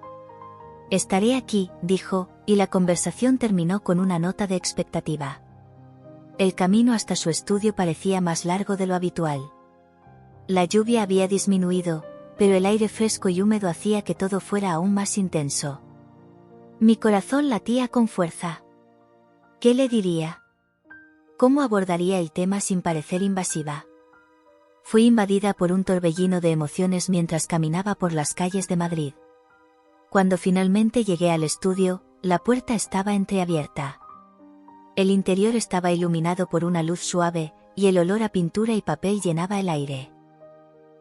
Estaré aquí, dijo, y la conversación terminó con una nota de expectativa. El camino hasta su estudio parecía más largo de lo habitual. La lluvia había disminuido, pero el aire fresco y húmedo hacía que todo fuera aún más intenso. Mi corazón latía con fuerza. ¿Qué le diría? ¿Cómo abordaría el tema sin parecer invasiva? Fui invadida por un torbellino de emociones mientras caminaba por las calles de Madrid. Cuando finalmente llegué al estudio, la puerta estaba entreabierta. El interior estaba iluminado por una luz suave, y el olor a pintura y papel llenaba el aire.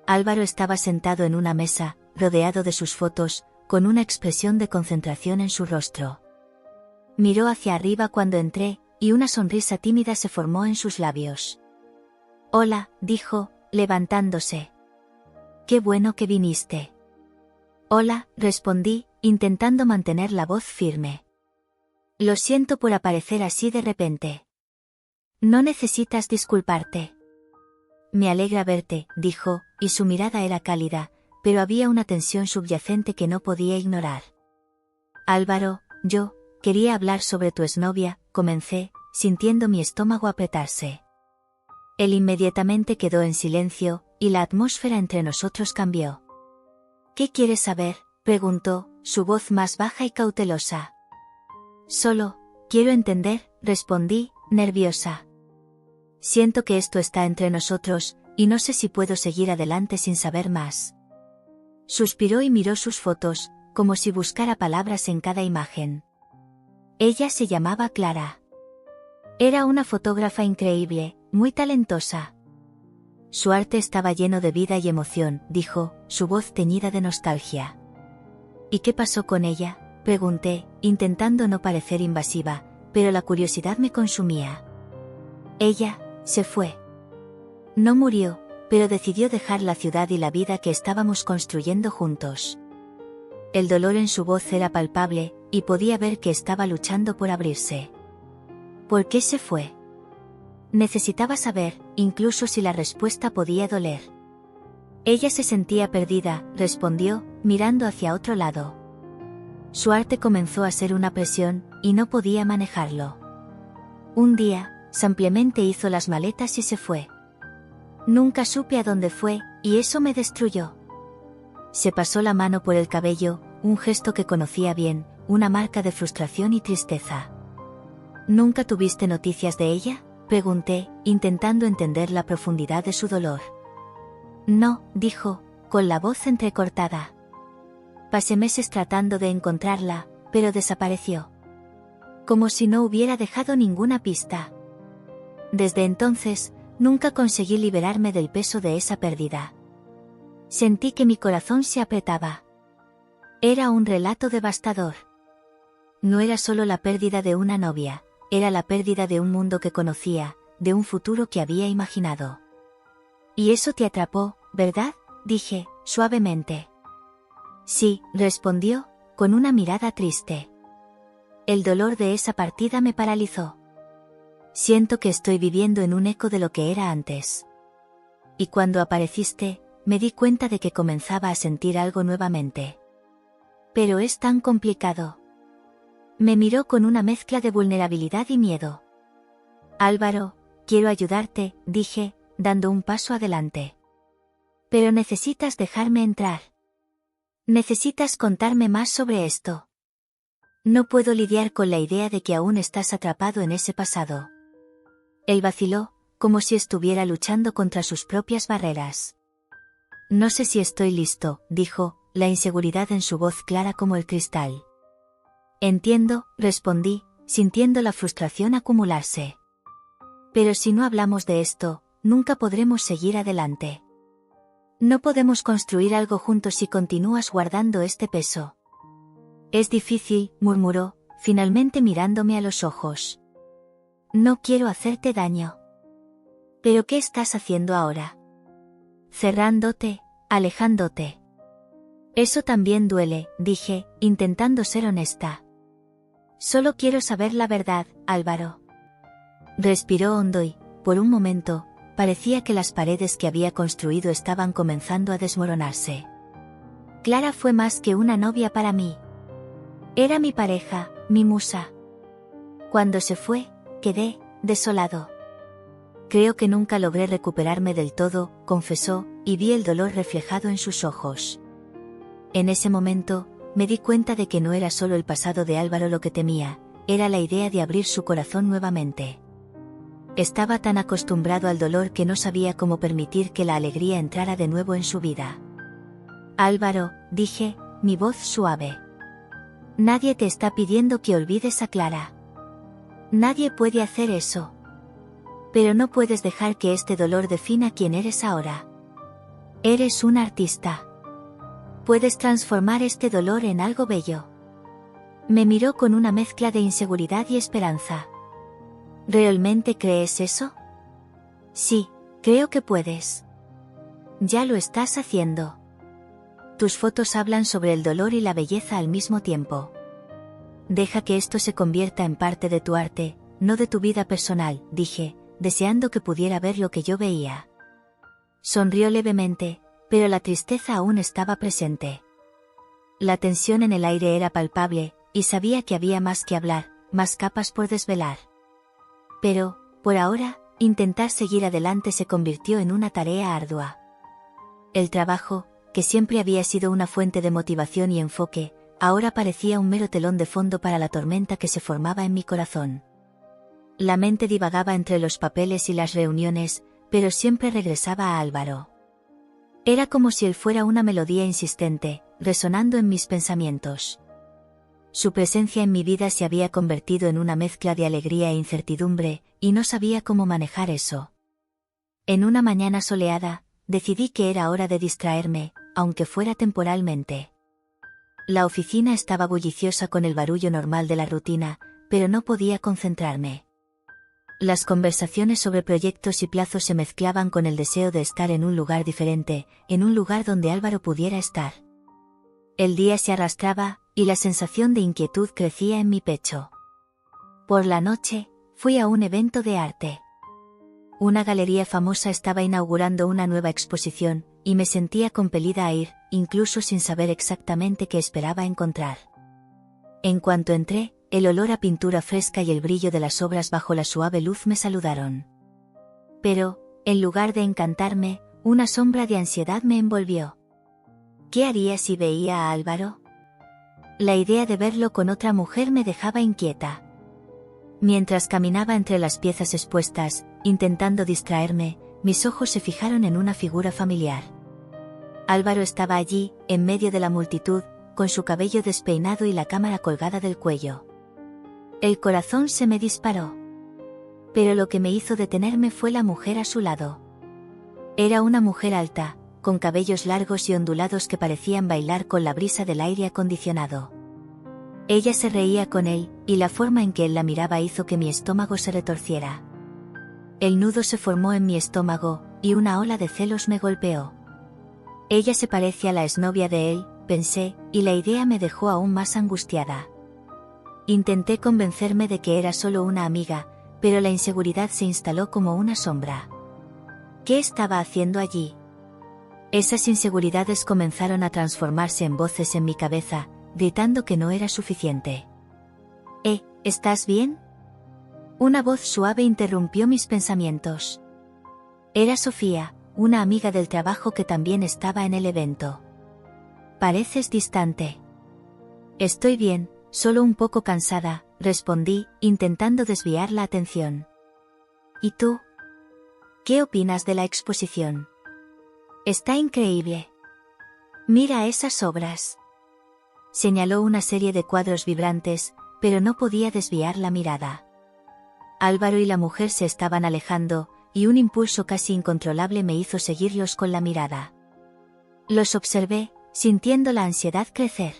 Álvaro estaba sentado en una mesa, rodeado de sus fotos, con una expresión de concentración en su rostro. Miró hacia arriba cuando entré, y una sonrisa tímida se formó en sus labios. «Hola», dijo, levantándose. «Qué bueno que viniste». «Hola», respondí, intentando mantener la voz firme. «Lo siento por aparecer así de repente». «No necesitas disculparte». «Me alegra verte», dijo, y su mirada era cálida, pero había una tensión subyacente que no podía ignorar. «Álvaro, yo quería hablar sobre tu exnovia», comencé, sintiendo mi estómago apretarse. Él inmediatamente quedó en silencio, y la atmósfera entre nosotros cambió. «¿Qué quieres saber?», preguntó, su voz más baja y cautelosa. «Solo quiero entender», respondí, nerviosa. Siento que esto está entre nosotros, y no sé si puedo seguir adelante sin saber más. Suspiró y miró sus fotos, como si buscara palabras en cada imagen. Ella se llamaba Clara. Era una fotógrafa increíble, muy talentosa. Su arte estaba lleno de vida y emoción, dijo, su voz teñida de nostalgia. ¿Y qué pasó con ella?, pregunté, intentando no parecer invasiva, pero la curiosidad me consumía. Ella se fue. No murió, pero decidió dejar la ciudad y la vida que estábamos construyendo juntos. El dolor en su voz era palpable, y podía ver que estaba luchando por abrirse. ¿Por qué se fue? Necesitaba saber, incluso si la respuesta podía doler. Ella se sentía perdida, respondió, mirando hacia otro lado. Su arte comenzó a ser una presión, y no podía manejarlo. Un día, simplemente hizo las maletas y se fue. Nunca supe a dónde fue, y eso me destruyó. Se pasó la mano por el cabello, un gesto que conocía bien, una marca de frustración y tristeza. ¿Nunca tuviste noticias de ella?, pregunté, intentando entender la profundidad de su dolor. No, dijo, con la voz entrecortada. Pasé meses tratando de encontrarla, pero desapareció. Como si no hubiera dejado ninguna pista. Desde entonces, nunca conseguí liberarme del peso de esa pérdida. Sentí que mi corazón se apretaba. Era un relato devastador. No era solo la pérdida de una novia, era la pérdida de un mundo que conocía, de un futuro que había imaginado. Y eso te atrapó, ¿verdad?, dije, suavemente. Sí, respondió, con una mirada triste. El dolor de esa partida me paralizó. Siento que estoy viviendo en un eco de lo que era antes. Y cuando apareciste, me di cuenta de que comenzaba a sentir algo nuevamente. Pero es tan complicado. Me miró con una mezcla de vulnerabilidad y miedo. Álvaro, quiero ayudarte, dije, dando un paso adelante. Pero necesitas dejarme entrar. Necesitas contarme más sobre esto. No puedo lidiar con la idea de que aún estás atrapado en ese pasado. Él vaciló, como si estuviera luchando contra sus propias barreras. No sé si estoy listo, dijo, la inseguridad en su voz clara como el cristal. Entiendo, respondí, sintiendo la frustración acumularse. Pero si no hablamos de esto, nunca podremos seguir adelante. No podemos construir algo juntos si continúas guardando este peso. Es difícil, murmuró, finalmente mirándome a los ojos. No quiero hacerte daño. ¿Pero qué estás haciendo ahora? Cerrándote, alejándote. Eso también duele, dije, intentando ser honesta. Solo quiero saber la verdad, Álvaro. Respiró hondo y, por un momento, parecía que las paredes que había construido estaban comenzando a desmoronarse. Clara fue más que una novia para mí. Era mi pareja, mi musa. Cuando se fue, quedé desolado. Creo que nunca logré recuperarme del todo, confesó, y vi el dolor reflejado en sus ojos. En ese momento, me di cuenta de que no era solo el pasado de Álvaro lo que temía, era la idea de abrir su corazón nuevamente. Estaba tan acostumbrado al dolor que no sabía cómo permitir que la alegría entrara de nuevo en su vida. Álvaro, dije, mi voz suave. Nadie te está pidiendo que olvides a Clara. Nadie puede hacer eso. Pero no puedes dejar que este dolor defina quién eres ahora. Eres un artista. Puedes transformar este dolor en algo bello. Me miró con una mezcla de inseguridad y esperanza. ¿Realmente crees eso? Sí, creo que puedes. Ya lo estás haciendo. Tus fotos hablan sobre el dolor y la belleza al mismo tiempo. Deja que esto se convierta en parte de tu arte, no de tu vida personal, dije, deseando que pudiera ver lo que yo veía. Sonrió levemente, pero la tristeza aún estaba presente. La tensión en el aire era palpable, y sabía que había más que hablar, más capas por desvelar. Pero, por ahora, intentar seguir adelante se convirtió en una tarea ardua. El trabajo, que siempre había sido una fuente de motivación y enfoque, ahora parecía un mero telón de fondo para la tormenta que se formaba en mi corazón. La mente divagaba entre los papeles y las reuniones, pero siempre regresaba a Álvaro. Era como si él fuera una melodía insistente, resonando en mis pensamientos. Su presencia en mi vida se había convertido en una mezcla de alegría e incertidumbre, y no sabía cómo manejar eso. En una mañana soleada, decidí que era hora de distraerme, aunque fuera temporalmente. La oficina estaba bulliciosa con el barullo normal de la rutina, pero no podía concentrarme. Las conversaciones sobre proyectos y plazos se mezclaban con el deseo de estar en un lugar diferente, en un lugar donde Álvaro pudiera estar. El día se arrastraba, y la sensación de inquietud crecía en mi pecho. Por la noche, fui a un evento de arte. Una galería famosa estaba inaugurando una nueva exposición, y me sentía compelida a ir, incluso sin saber exactamente qué esperaba encontrar. En cuanto entré, el olor a pintura fresca y el brillo de las obras bajo la suave luz me saludaron. Pero, en lugar de encantarme, una sombra de ansiedad me envolvió. ¿Qué haría si veía a Álvaro? La idea de verlo con otra mujer me dejaba inquieta. Mientras caminaba entre las piezas expuestas, intentando distraerme, mis ojos se fijaron en una figura familiar. Álvaro estaba allí, en medio de la multitud, con su cabello despeinado y la cámara colgada del cuello. El corazón se me disparó. Pero lo que me hizo detenerme fue la mujer a su lado. Era una mujer alta, con cabellos largos y ondulados que parecían bailar con la brisa del aire acondicionado. Ella se reía con él, y la forma en que él la miraba hizo que mi estómago se retorciera. El nudo se formó en mi estómago, y una ola de celos me golpeó. Ella se parece a la exnovia de él, pensé, y la idea me dejó aún más angustiada. Intenté convencerme de que era solo una amiga, pero la inseguridad se instaló como una sombra. ¿Qué estaba haciendo allí? Esas inseguridades comenzaron a transformarse en voces en mi cabeza, gritando que no era suficiente. ¿Estás bien? Una voz suave interrumpió mis pensamientos. Era Sofía, una amiga del trabajo que también estaba en el evento. Pareces distante. Estoy bien, solo un poco cansada, respondí, intentando desviar la atención. ¿Y tú? ¿Qué opinas de la exposición? Está increíble. Mira esas obras. Señaló una serie de cuadros vibrantes, pero no podía desviar la mirada. Álvaro y la mujer se estaban alejando, y un impulso casi incontrolable me hizo seguirlos con la mirada. Los observé, sintiendo la ansiedad crecer.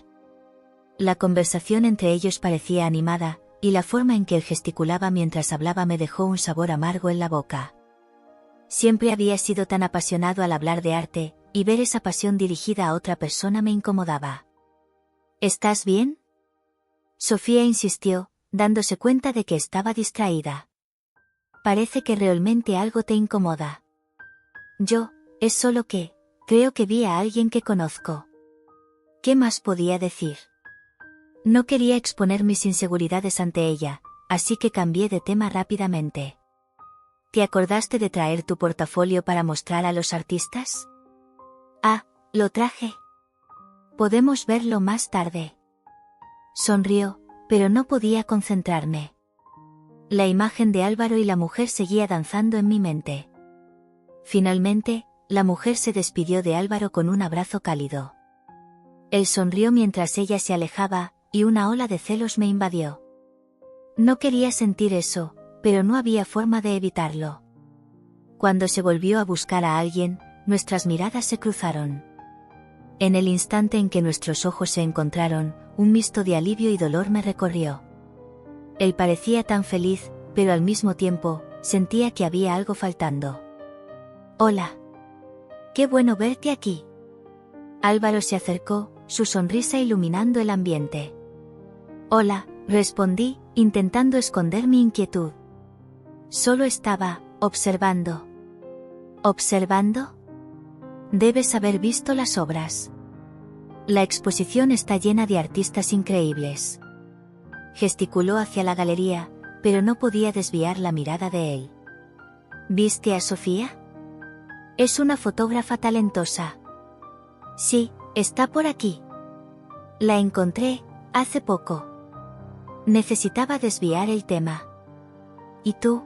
La conversación entre ellos parecía animada, y la forma en que él gesticulaba mientras hablaba me dejó un sabor amargo en la boca. Siempre había sido tan apasionado al hablar de arte, y ver esa pasión dirigida a otra persona me incomodaba. ¿Estás bien? Sofía insistió, dándose cuenta de que estaba distraída. Parece que realmente algo te incomoda. Es solo que, creo que vi a alguien que conozco. ¿Qué más podía decir? No quería exponer mis inseguridades ante ella, así que cambié de tema rápidamente. ¿Te acordaste de traer tu portafolio para mostrar a los artistas? Lo traje. Podemos verlo más tarde. Sonrió, pero no podía concentrarme. La imagen de Álvaro y la mujer seguía danzando en mi mente. Finalmente, la mujer se despidió de Álvaro con un abrazo cálido. Él sonrió mientras ella se alejaba, y una ola de celos me invadió. No quería sentir eso, pero no había forma de evitarlo. Cuando se volvió a buscar a alguien, nuestras miradas se cruzaron. En el instante en que nuestros ojos se encontraron, un misto de alivio y dolor me recorrió. Él parecía tan feliz, pero al mismo tiempo, sentía que había algo faltando. Hola. Qué bueno verte aquí. Álvaro se acercó, su sonrisa iluminando el ambiente. Hola, respondí, intentando esconder mi inquietud. Solo estaba, observando. ¿Observando? Debes haber visto las obras. La exposición está llena de artistas increíbles. Gesticuló hacia la galería, pero no podía desviar la mirada de él. ¿Viste a Sofía? Es una fotógrafa talentosa. Sí, está por aquí. La encontré, hace poco. Necesitaba desviar el tema. ¿Y tú?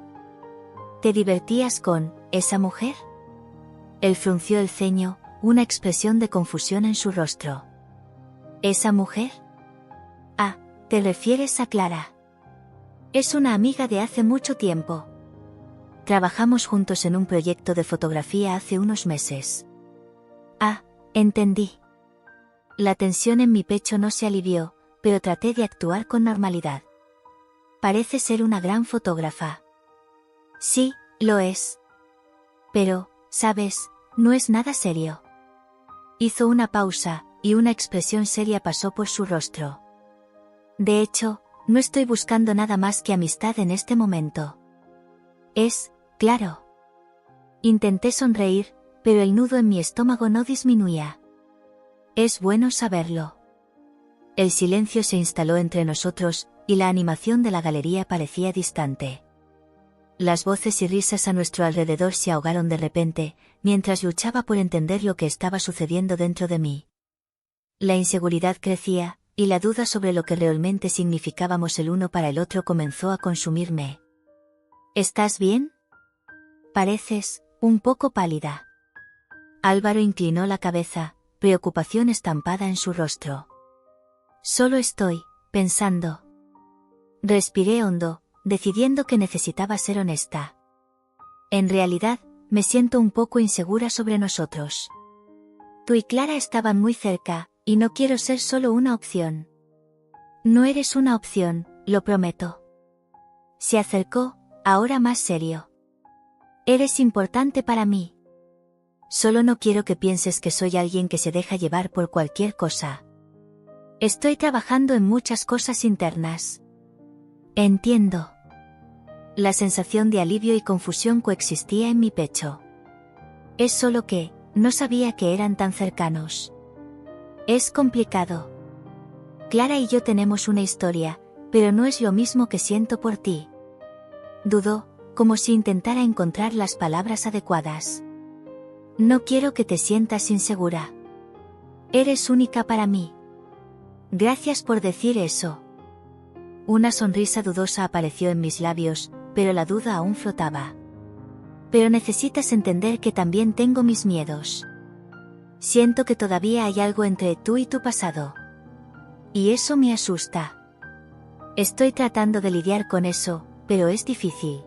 ¿Te divertías con esa mujer? Él frunció el ceño, una expresión de confusión en su rostro. ¿Esa mujer? Ah, ¿te refieres a Clara? Es una amiga de hace mucho tiempo. Trabajamos juntos en un proyecto de fotografía hace unos meses. Ah, entendí. La tensión en mi pecho no se alivió, pero traté de actuar con normalidad. Parece ser una gran fotógrafa. Sí, lo es. Pero, ¿sabes? No es nada serio. Hizo una pausa, y una expresión seria pasó por su rostro. De hecho, no estoy buscando nada más que amistad en este momento. Es, claro. Intenté sonreír, pero el nudo en mi estómago no disminuía. Es bueno saberlo. El silencio se instaló entre nosotros, y la animación de la galería parecía distante. Las voces y risas a nuestro alrededor se ahogaron de repente, mientras luchaba por entender lo que estaba sucediendo dentro de mí. La inseguridad crecía, y la duda sobre lo que realmente significábamos el uno para el otro comenzó a consumirme. ¿Estás bien? Pareces un poco pálida. Álvaro inclinó la cabeza, preocupación estampada en su rostro. Solo estoy pensando. Respiré hondo, decidiendo que necesitaba ser honesta. En realidad, me siento un poco insegura sobre nosotros. Tú y Clara estaban muy cerca, y no quiero ser solo una opción. No eres una opción, lo prometo. Se acercó, ahora más serio. Eres importante para mí. Solo no quiero que pienses que soy alguien que se deja llevar por cualquier cosa. Estoy trabajando en muchas cosas internas. Entiendo. La sensación de alivio y confusión coexistía en mi pecho. Es solo que, no sabía que eran tan cercanos. Es complicado. Clara y yo tenemos una historia, pero no es lo mismo que siento por ti. Dudó, como si intentara encontrar las palabras adecuadas. No quiero que te sientas insegura. Eres única para mí. Gracias por decir eso. Una sonrisa dudosa apareció en mis labios, pero la duda aún flotaba. Pero necesitas entender que también tengo mis miedos. Siento que todavía hay algo entre tú y tu pasado. Y eso me asusta. Estoy tratando de lidiar con eso, pero es difícil.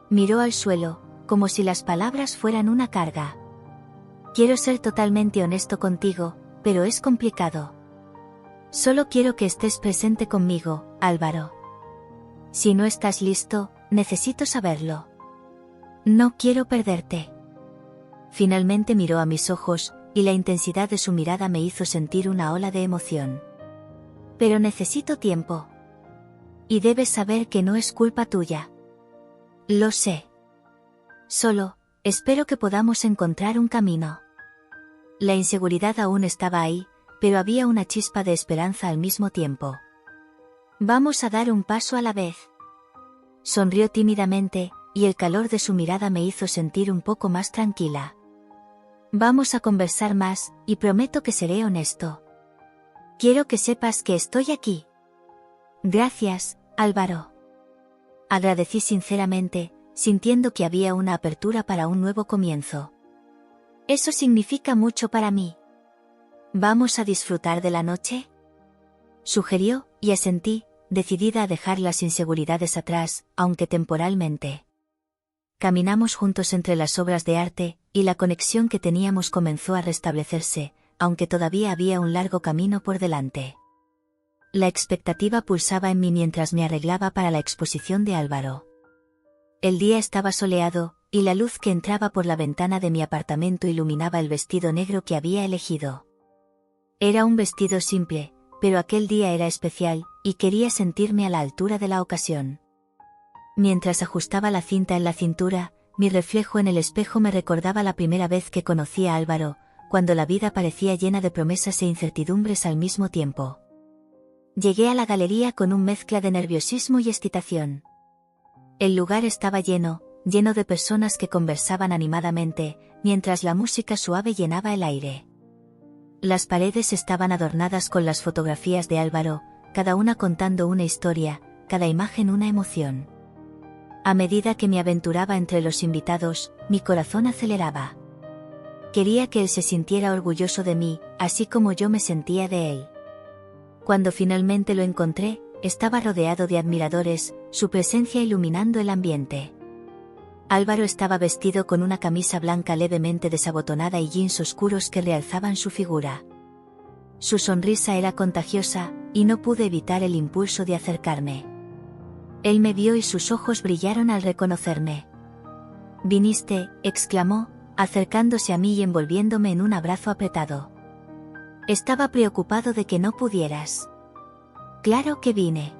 Miró al suelo, como si las palabras fueran una carga. Quiero ser totalmente honesto contigo, pero es complicado. Solo quiero que estés presente conmigo, Álvaro. Si no estás listo, necesito saberlo. No quiero perderte. Finalmente miró a mis ojos, y la intensidad de su mirada me hizo sentir una ola de emoción. Pero necesito tiempo. Y debes saber que no es culpa tuya. Lo sé. Solo, espero que podamos encontrar un camino. La inseguridad aún estaba ahí, pero había una chispa de esperanza al mismo tiempo. Vamos a dar un paso a la vez. Sonrió tímidamente, y el calor de su mirada me hizo sentir un poco más tranquila. Vamos a conversar más, y prometo que seré honesto. Quiero que sepas que estoy aquí. Gracias, Álvaro. Agradecí sinceramente, sintiendo que había una apertura para un nuevo comienzo. Eso significa mucho para mí. ¿Vamos a disfrutar de la noche? Sugirió, y asentí, decidida a dejar las inseguridades atrás, aunque temporalmente. Caminamos juntos entre las obras de arte, y la conexión que teníamos comenzó a restablecerse, aunque todavía había un largo camino por delante. La expectativa pulsaba en mí mientras me arreglaba para la exposición de Álvaro. El día estaba soleado, y la luz que entraba por la ventana de mi apartamento iluminaba el vestido negro que había elegido. Era un vestido simple, pero aquel día era especial, y quería sentirme a la altura de la ocasión. Mientras ajustaba la cinta en la cintura, mi reflejo en el espejo me recordaba la primera vez que conocí a Álvaro, cuando la vida parecía llena de promesas e incertidumbres al mismo tiempo. Llegué a la galería con un mezcla de nerviosismo y excitación. El lugar estaba lleno de personas que conversaban animadamente, mientras la música suave llenaba el aire. Las paredes estaban adornadas con las fotografías de Álvaro, cada una contando una historia, cada imagen una emoción. A medida que me aventuraba entre los invitados, mi corazón aceleraba. Quería que él se sintiera orgulloso de mí, así como yo me sentía de él. Cuando finalmente lo encontré, estaba rodeado de admiradores, su presencia iluminando el ambiente. Álvaro estaba vestido con una camisa blanca levemente desabotonada y jeans oscuros que realzaban su figura. Su sonrisa era contagiosa, y no pude evitar el impulso de acercarme. Él me vio y sus ojos brillaron al reconocerme. «Viniste», exclamó, acercándose a mí y envolviéndome en un abrazo apretado. «Estaba preocupado de que no pudieras». «Claro que vine.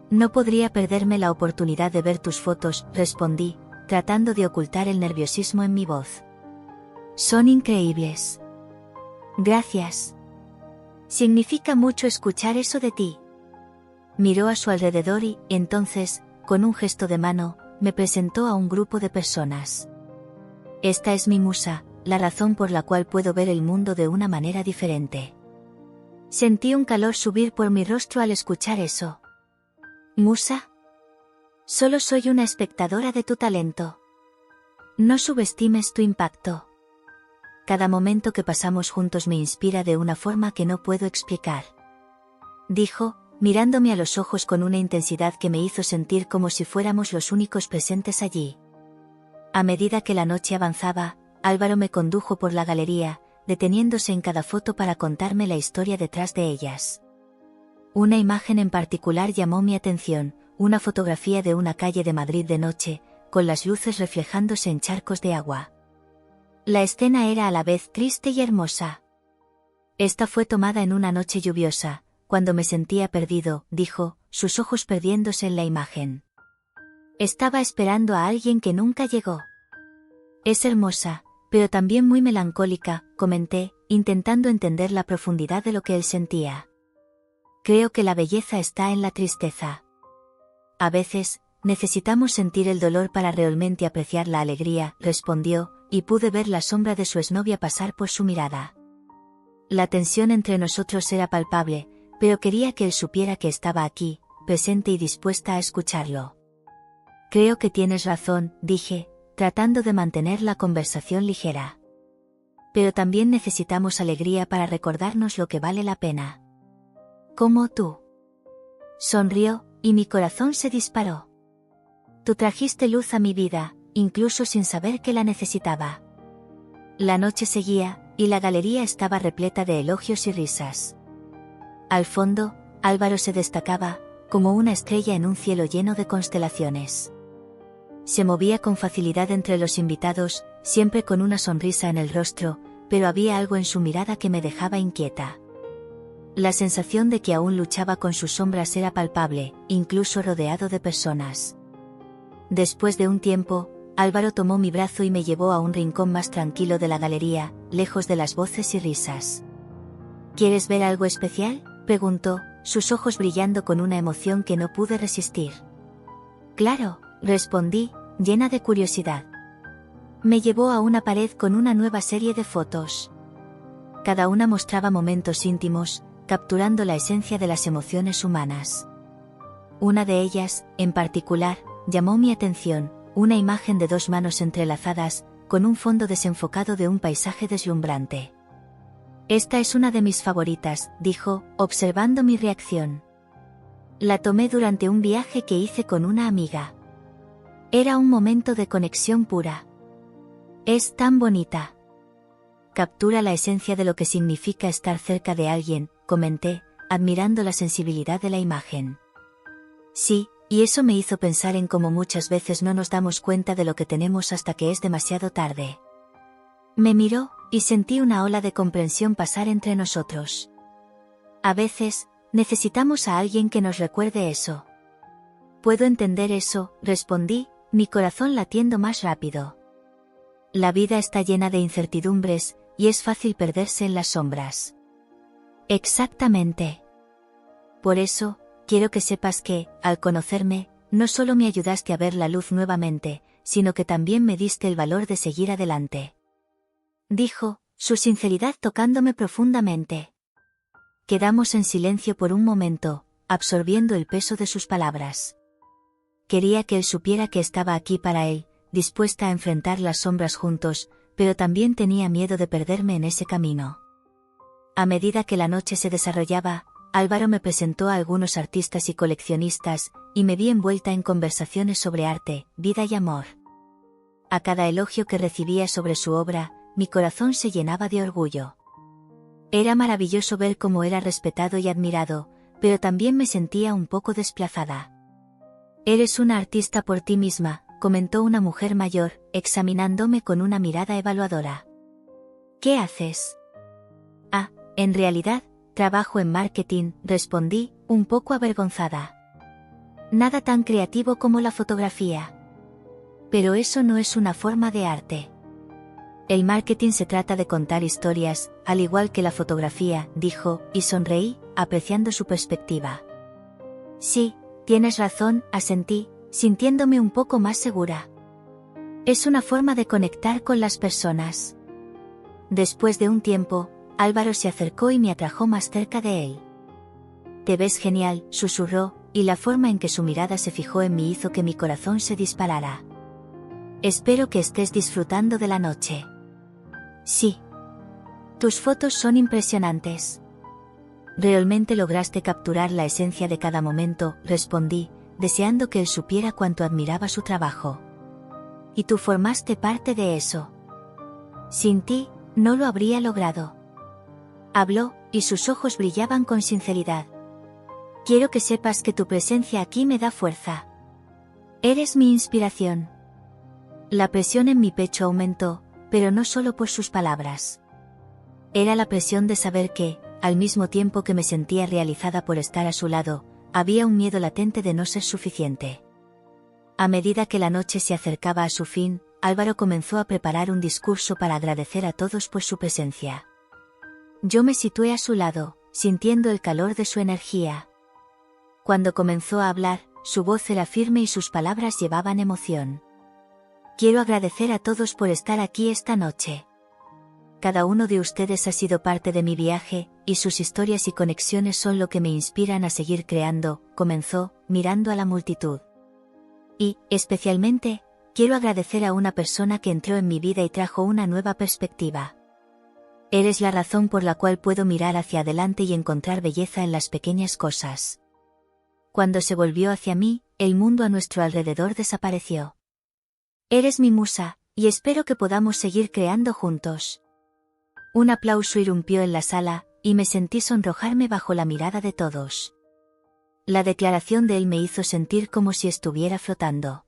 No podría perderme la oportunidad de ver tus fotos», respondí, tratando de ocultar el nerviosismo en mi voz. «Son increíbles». «Gracias. Significa mucho escuchar eso de ti». Miró a su alrededor y, entonces, con un gesto de mano, me presentó a un grupo de personas. «Esta es mi musa, la razón por la cual puedo ver el mundo de una manera diferente». Sentí un calor subir por mi rostro al escuchar eso. «¿Musa? Solo soy una espectadora de tu talento. No subestimes tu impacto. Cada momento que pasamos juntos me inspira de una forma que no puedo explicar», dijo, mirándome a los ojos con una intensidad que me hizo sentir como si fuéramos los únicos presentes allí. A medida que la noche avanzaba, Álvaro me condujo por la galería, deteniéndose en cada foto para contarme la historia detrás de ellas. Una imagen en particular llamó mi atención, una fotografía de una calle de Madrid de noche, con las luces reflejándose en charcos de agua. La escena era a la vez triste y hermosa. «Esta fue tomada en una noche lluviosa, cuando me sentía perdido», dijo, sus ojos perdiéndose en la imagen. «Estaba esperando a alguien que nunca llegó». «Es hermosa, pero también muy melancólica», comenté, intentando entender la profundidad de lo que él sentía. «Creo que la belleza está en la tristeza. A veces, necesitamos sentir el dolor para realmente apreciar la alegría», respondió, y pude ver la sombra de su exnovia pasar por su mirada. La tensión entre nosotros era palpable, pero quería que él supiera que estaba aquí, presente y dispuesta a escucharlo. «Creo que tienes razón», dije, tratando de mantener la conversación ligera. «Pero también necesitamos alegría para recordarnos lo que vale la pena. Como tú». Sonrió, y mi corazón se disparó. «Tú trajiste luz a mi vida, incluso sin saber que la necesitaba». La noche seguía, y la galería estaba repleta de elogios y risas. Al fondo, Álvaro se destacaba, como una estrella en un cielo lleno de constelaciones. Se movía con facilidad entre los invitados, siempre con una sonrisa en el rostro, pero había algo en su mirada que me dejaba inquieta. La sensación de que aún luchaba con sus sombras era palpable, incluso rodeado de personas. Después de un tiempo, Álvaro tomó mi brazo y me llevó a un rincón más tranquilo de la galería, lejos de las voces y risas. «¿Quieres ver algo especial?», preguntó, sus ojos brillando con una emoción que no pude resistir. «Claro», respondí, llena de curiosidad. Me llevó a una pared con una nueva serie de fotos. Cada una mostraba momentos íntimos, capturando la esencia de las emociones humanas. Una de ellas, en particular, llamó mi atención, una imagen de dos manos entrelazadas, con un fondo desenfocado de un paisaje deslumbrante. «Esta es una de mis favoritas», dijo, observando mi reacción. «La tomé durante un viaje que hice con una amiga. Era un momento de conexión pura. Es tan bonita. Captura la esencia de lo que significa estar cerca de alguien», comenté, admirando la sensibilidad de la imagen. «Sí, y eso me hizo pensar en cómo muchas veces no nos damos cuenta de lo que tenemos hasta que es demasiado tarde». Me miró, y sentí una ola de comprensión pasar entre nosotros. «A veces, necesitamos a alguien que nos recuerde eso». «Puedo entender eso», respondí, mi corazón latiendo más rápido. La vida está llena de incertidumbres, y es fácil perderse en las sombras. Exactamente. Por eso, quiero que sepas que, al conocerme, no solo me ayudaste a ver la luz nuevamente, sino que también me diste el valor de seguir adelante. Dijo, su sinceridad tocándome profundamente. Quedamos en silencio por un momento, absorbiendo el peso de sus palabras. Quería que él supiera que estaba aquí para él, dispuesta a enfrentar las sombras juntos, pero también tenía miedo de perderme en ese camino. A medida que la noche se desarrollaba, Álvaro me presentó a algunos artistas y coleccionistas, y me vi envuelta en conversaciones sobre arte, vida y amor. A cada elogio que recibía sobre su obra, mi corazón se llenaba de orgullo. Era maravilloso ver cómo era respetado y admirado, pero también me sentía un poco desplazada. «Eres una artista por ti misma», comentó una mujer mayor, examinándome con una mirada evaluadora. «¿Qué haces?» «Ah, en realidad, trabajo en marketing», respondí, un poco avergonzada. «Nada tan creativo como la fotografía». «Pero eso no es una forma de arte». «El marketing se trata de contar historias, al igual que la fotografía», dijo, y sonreí, apreciando su perspectiva. «Sí, tienes razón», asentí, sintiéndome un poco más segura. «Es una forma de conectar con las personas». Después de un tiempo, Álvaro se acercó y me atrajo más cerca de él. «Te ves genial», susurró, y la forma en que su mirada se fijó en mí hizo que mi corazón se disparara. «Espero que estés disfrutando de la noche». «Sí. Tus fotos son impresionantes». «Realmente lograste capturar la esencia de cada momento», respondí, deseando que él supiera cuánto admiraba su trabajo. «Y tú formaste parte de eso. Sin ti, no lo habría logrado». Habló, y sus ojos brillaban con sinceridad. «Quiero que sepas que tu presencia aquí me da fuerza. Eres mi inspiración». La presión en mi pecho aumentó, pero no solo por sus palabras. Era la presión de saber que, al mismo tiempo que me sentía realizada por estar a su lado, había un miedo latente de no ser suficiente. A medida que la noche se acercaba a su fin, Álvaro comenzó a preparar un discurso para agradecer a todos por su presencia. Yo me situé a su lado, sintiendo el calor de su energía. Cuando comenzó a hablar, su voz era firme y sus palabras llevaban emoción. «Quiero agradecer a todos por estar aquí esta noche. Cada uno de ustedes ha sido parte de mi viaje, y sus historias y conexiones son lo que me inspiran a seguir creando», comenzó, mirando a la multitud. «Y, especialmente, quiero agradecer a una persona que entró en mi vida y trajo una nueva perspectiva. Eres la razón por la cual puedo mirar hacia adelante y encontrar belleza en las pequeñas cosas». Cuando se volvió hacia mí, el mundo a nuestro alrededor desapareció. «Eres mi musa, y espero que podamos seguir creando juntos». Un aplauso irrumpió en la sala, y me sentí sonrojarme bajo la mirada de todos. La declaración de él me hizo sentir como si estuviera flotando.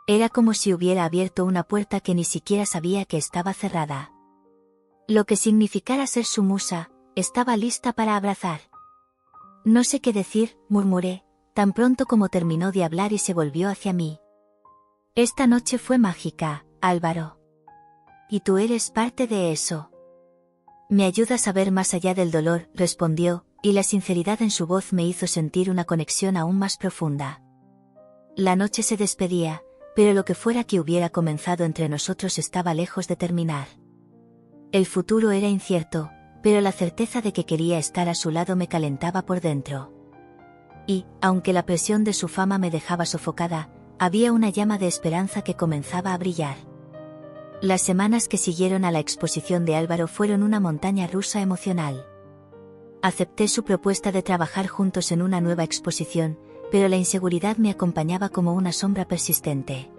Era como si hubiera abierto una puerta que ni siquiera sabía que estaba cerrada. Lo que significara ser su musa, estaba lista para abrazar. «No sé qué decir», murmuré, tan pronto como terminó de hablar y se volvió hacia mí. «Esta noche fue mágica, Álvaro. Y tú eres parte de eso. Me ayudas a ver más allá del dolor», respondió, y la sinceridad en su voz me hizo sentir una conexión aún más profunda. La noche se despedía, pero lo que fuera que hubiera comenzado entre nosotros estaba lejos de terminar. El futuro era incierto, pero la certeza de que quería estar a su lado me calentaba por dentro. Y, aunque la presión de su fama me dejaba sofocada, había una llama de esperanza que comenzaba a brillar. Las semanas que siguieron a la exposición de Álvaro fueron una montaña rusa emocional. Acepté su propuesta de trabajar juntos en una nueva exposición, pero la inseguridad me acompañaba como una sombra persistente.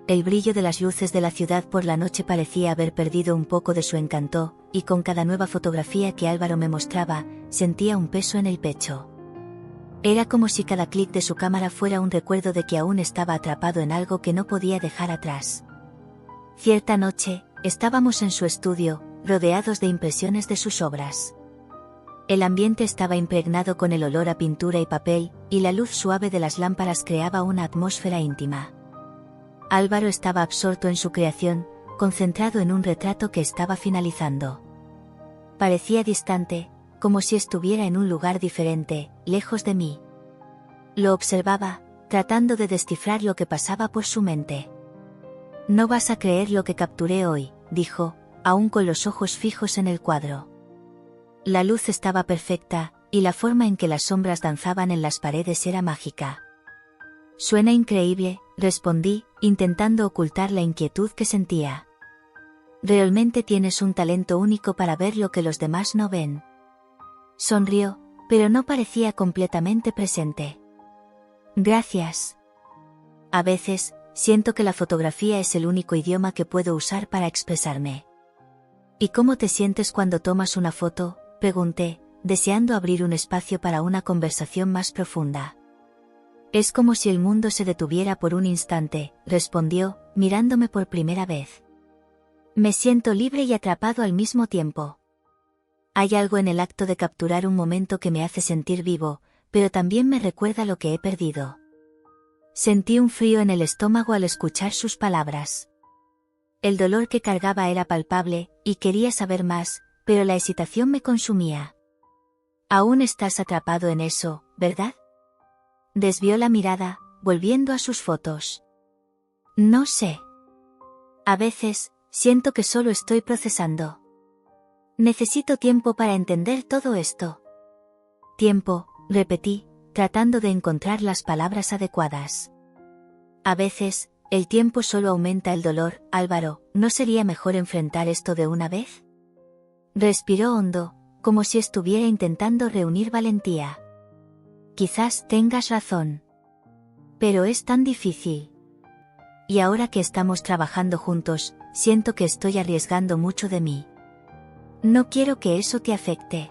El brillo de las luces de la ciudad por la noche parecía haber perdido un poco de su encanto, y con cada nueva fotografía que Álvaro me mostraba, sentía un peso en el pecho. Era como si cada clic de su cámara fuera un recuerdo de que aún estaba atrapado en algo que no podía dejar atrás. Cierta noche, estábamos en su estudio, rodeados de impresiones de sus obras. El ambiente estaba impregnado con el olor a pintura y papel, y la luz suave de las lámparas creaba una atmósfera íntima. Álvaro estaba absorto en su creación, concentrado en un retrato que estaba finalizando. Parecía distante, como si estuviera en un lugar diferente, lejos de mí. Lo observaba, tratando de descifrar lo que pasaba por su mente. «No vas a creer lo que capturé hoy», dijo, aún con los ojos fijos en el cuadro. La luz estaba perfecta, y la forma en que las sombras danzaban en las paredes era mágica. Suena increíble, respondí, intentando ocultar la inquietud que sentía. Realmente tienes un talento único para ver lo que los demás no ven. Sonrió, pero no parecía completamente presente. Gracias. A veces, siento que la fotografía es el único idioma que puedo usar para expresarme. ¿Y cómo te sientes cuando tomas una foto?, pregunté, deseando abrir un espacio para una conversación más profunda. Es como si el mundo se detuviera por un instante, respondió, mirándome por primera vez. Me siento libre y atrapado al mismo tiempo. Hay algo en el acto de capturar un momento que me hace sentir vivo, pero también me recuerda lo que he perdido. Sentí un frío en el estómago al escuchar sus palabras. El dolor que cargaba era palpable, y quería saber más, pero la excitación me consumía. Aún estás atrapado en eso, ¿verdad? Desvió la mirada, volviendo a sus fotos. No sé. A veces, siento que solo estoy procesando. Necesito tiempo para entender todo esto. Tiempo, repetí, tratando de encontrar las palabras adecuadas. A veces, el tiempo solo aumenta el dolor. Álvaro, ¿no sería mejor enfrentar esto de una vez? Respiró hondo, como si estuviera intentando reunir valentía. Quizás tengas razón. Pero es tan difícil. Y ahora que estamos trabajando juntos, siento que estoy arriesgando mucho de mí. No quiero que eso te afecte.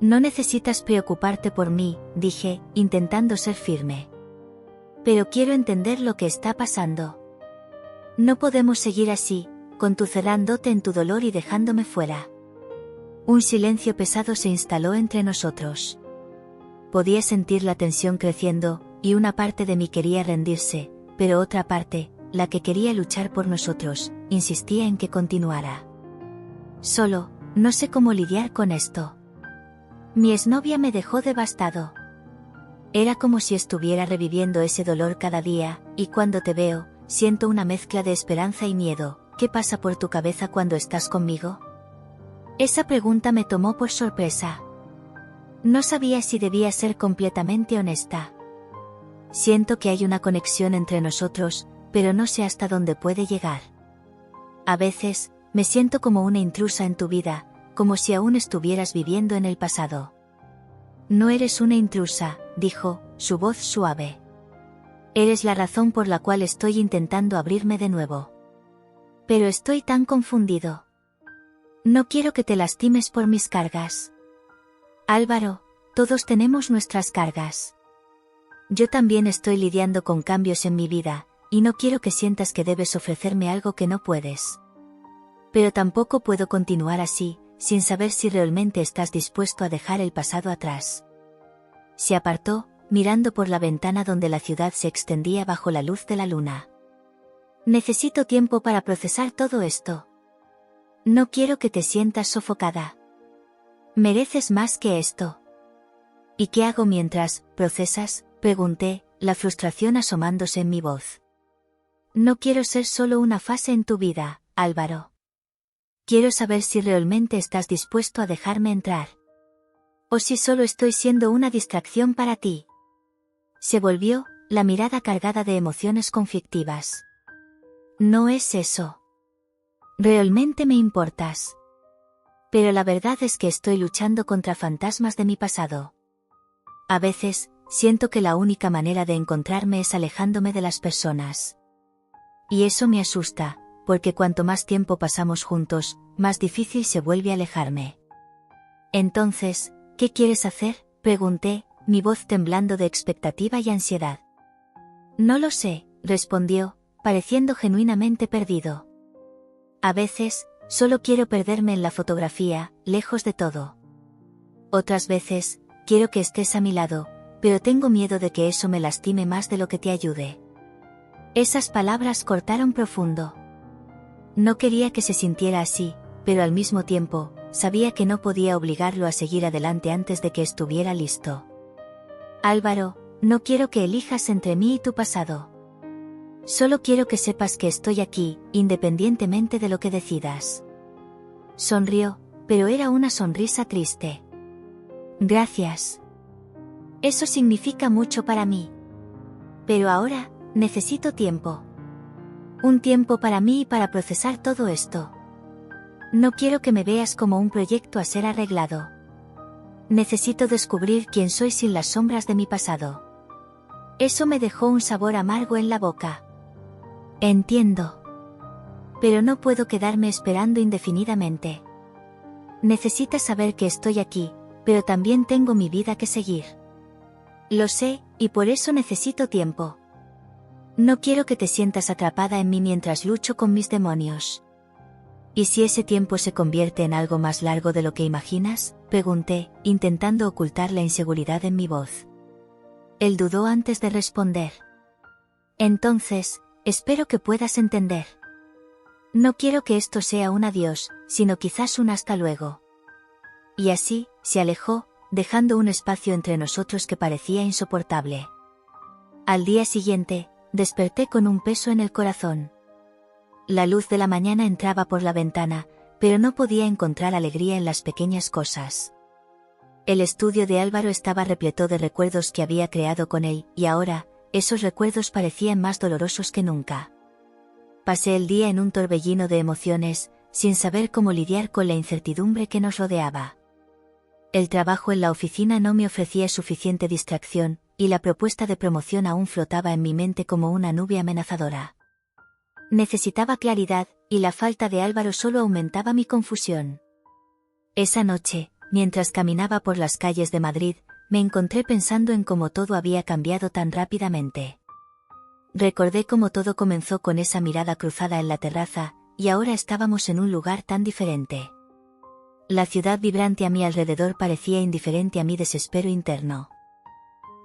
No necesitas preocuparte por mí, dije, intentando ser firme. Pero quiero entender lo que está pasando. No podemos seguir así, con tu cerrándote en tu dolor y dejándome fuera. Un silencio pesado se instaló entre nosotros. Podía sentir la tensión creciendo, y una parte de mí quería rendirse, pero otra parte, la que quería luchar por nosotros, insistía en que continuara. Solo, no sé cómo lidiar con esto. Mi exnovia me dejó devastado. Era como si estuviera reviviendo ese dolor cada día, y cuando te veo, siento una mezcla de esperanza y miedo. ¿Qué pasa por tu cabeza cuando estás conmigo? Esa pregunta me tomó por sorpresa. No sabía si debía ser completamente honesta. Siento que hay una conexión entre nosotros, pero no sé hasta dónde puede llegar. A veces, me siento como una intrusa en tu vida, como si aún estuvieras viviendo en el pasado. No eres una intrusa, dijo, su voz suave. Eres la razón por la cual estoy intentando abrirme de nuevo. Pero estoy tan confundido. No quiero que te lastimes por mis cargas. Álvaro, todos tenemos nuestras cargas. Yo también estoy lidiando con cambios en mi vida, y no quiero que sientas que debes ofrecerme algo que no puedes. Pero tampoco puedo continuar así, sin saber si realmente estás dispuesto a dejar el pasado atrás. Se apartó, mirando por la ventana donde la ciudad se extendía bajo la luz de la luna. Necesito tiempo para procesar todo esto. No quiero que te sientas sofocada. Mereces más que esto. ¿Y qué hago mientras procesas?, pregunté, la frustración asomándose en mi voz. No quiero ser solo una fase en tu vida, Álvaro. Quiero saber si realmente estás dispuesto a dejarme entrar. O si solo estoy siendo una distracción para ti. Se volvió, la mirada cargada de emociones conflictivas. No es eso. Realmente me importas. Pero la verdad es que estoy luchando contra fantasmas de mi pasado. A veces, siento que la única manera de encontrarme es alejándome de las personas. Y eso me asusta, porque cuanto más tiempo pasamos juntos, más difícil se vuelve alejarme. Entonces, ¿qué quieres hacer?, pregunté, mi voz temblando de expectativa y ansiedad. No lo sé, respondió, pareciendo genuinamente perdido. A veces, solo quiero perderme en la fotografía, lejos de todo. Otras veces, quiero que estés a mi lado, pero tengo miedo de que eso me lastime más de lo que te ayude. Esas palabras cortaron profundo. No quería que se sintiera así, pero al mismo tiempo, sabía que no podía obligarlo a seguir adelante antes de que estuviera listo. Álvaro, no quiero que elijas entre mí y tu pasado. Solo quiero que sepas que estoy aquí, independientemente de lo que decidas. Sonrió, pero era una sonrisa triste. Gracias. Eso significa mucho para mí. Pero ahora, necesito tiempo. Un tiempo para mí y para procesar todo esto. No quiero que me veas como un proyecto a ser arreglado. Necesito descubrir quién soy sin las sombras de mi pasado. Eso me dejó un sabor amargo en la boca. Entiendo. Pero no puedo quedarme esperando indefinidamente. Necesitas saber que estoy aquí, pero también tengo mi vida que seguir. Lo sé, y por eso necesito tiempo. No quiero que te sientas atrapada en mí mientras lucho con mis demonios. ¿Y si ese tiempo se convierte en algo más largo de lo que imaginas?, pregunté, intentando ocultar la inseguridad en mi voz. Él dudó antes de responder. Entonces, espero que puedas entender. No quiero que esto sea un adiós, sino quizás un hasta luego. Y así, se alejó, dejando un espacio entre nosotros que parecía insoportable. Al día siguiente, desperté con un peso en el corazón. La luz de la mañana entraba por la ventana, pero no podía encontrar alegría en las pequeñas cosas. El estudio de Álvaro estaba repleto de recuerdos que había creado con él, y ahora, esos recuerdos parecían más dolorosos que nunca. Pasé el día en un torbellino de emociones, sin saber cómo lidiar con la incertidumbre que nos rodeaba. El trabajo en la oficina no me ofrecía suficiente distracción, y la propuesta de promoción aún flotaba en mi mente como una nube amenazadora. Necesitaba claridad, y la falta de Álvaro solo aumentaba mi confusión. Esa noche, mientras caminaba por las calles de Madrid, me encontré pensando en cómo todo había cambiado tan rápidamente. Recordé cómo todo comenzó con esa mirada cruzada en la terraza, y ahora estábamos en un lugar tan diferente. La ciudad vibrante a mi alrededor parecía indiferente a mi desespero interno.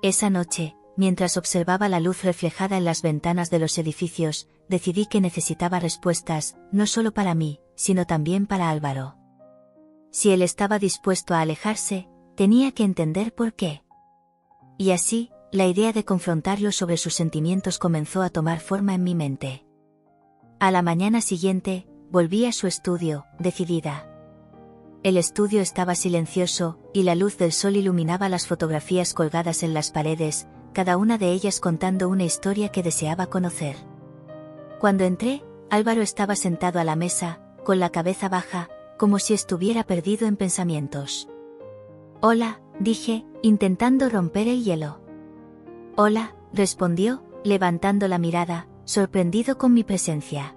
Esa noche, mientras observaba la luz reflejada en las ventanas de los edificios, decidí que necesitaba respuestas, no solo para mí, sino también para Álvaro. Si él estaba dispuesto a alejarse, tenía que entender por qué. Y así, la idea de confrontarlo sobre sus sentimientos comenzó a tomar forma en mi mente. A la mañana siguiente, volví a su estudio, decidida. El estudio estaba silencioso, y la luz del sol iluminaba las fotografías colgadas en las paredes, cada una de ellas contando una historia que deseaba conocer. Cuando entré, Álvaro estaba sentado a la mesa, con la cabeza baja, como si estuviera perdido en pensamientos. «Hola», dije, intentando romper el hielo. «Hola», respondió, levantando la mirada, sorprendido con mi presencia.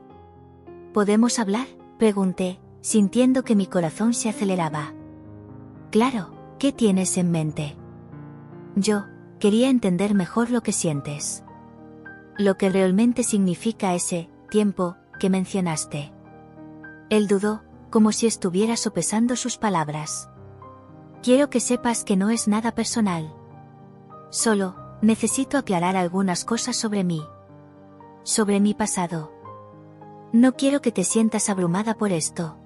«¿Podemos hablar?», pregunté, sintiendo que mi corazón se aceleraba. «Claro, ¿qué tienes en mente?». «Yo quería entender mejor lo que sientes. Lo que realmente significa ese tiempo que mencionaste». Él dudó, como si estuviera sopesando sus palabras. «Quiero que sepas que no es nada personal. Solo, necesito aclarar algunas cosas sobre mí. Sobre mi pasado. No quiero que te sientas abrumada por esto.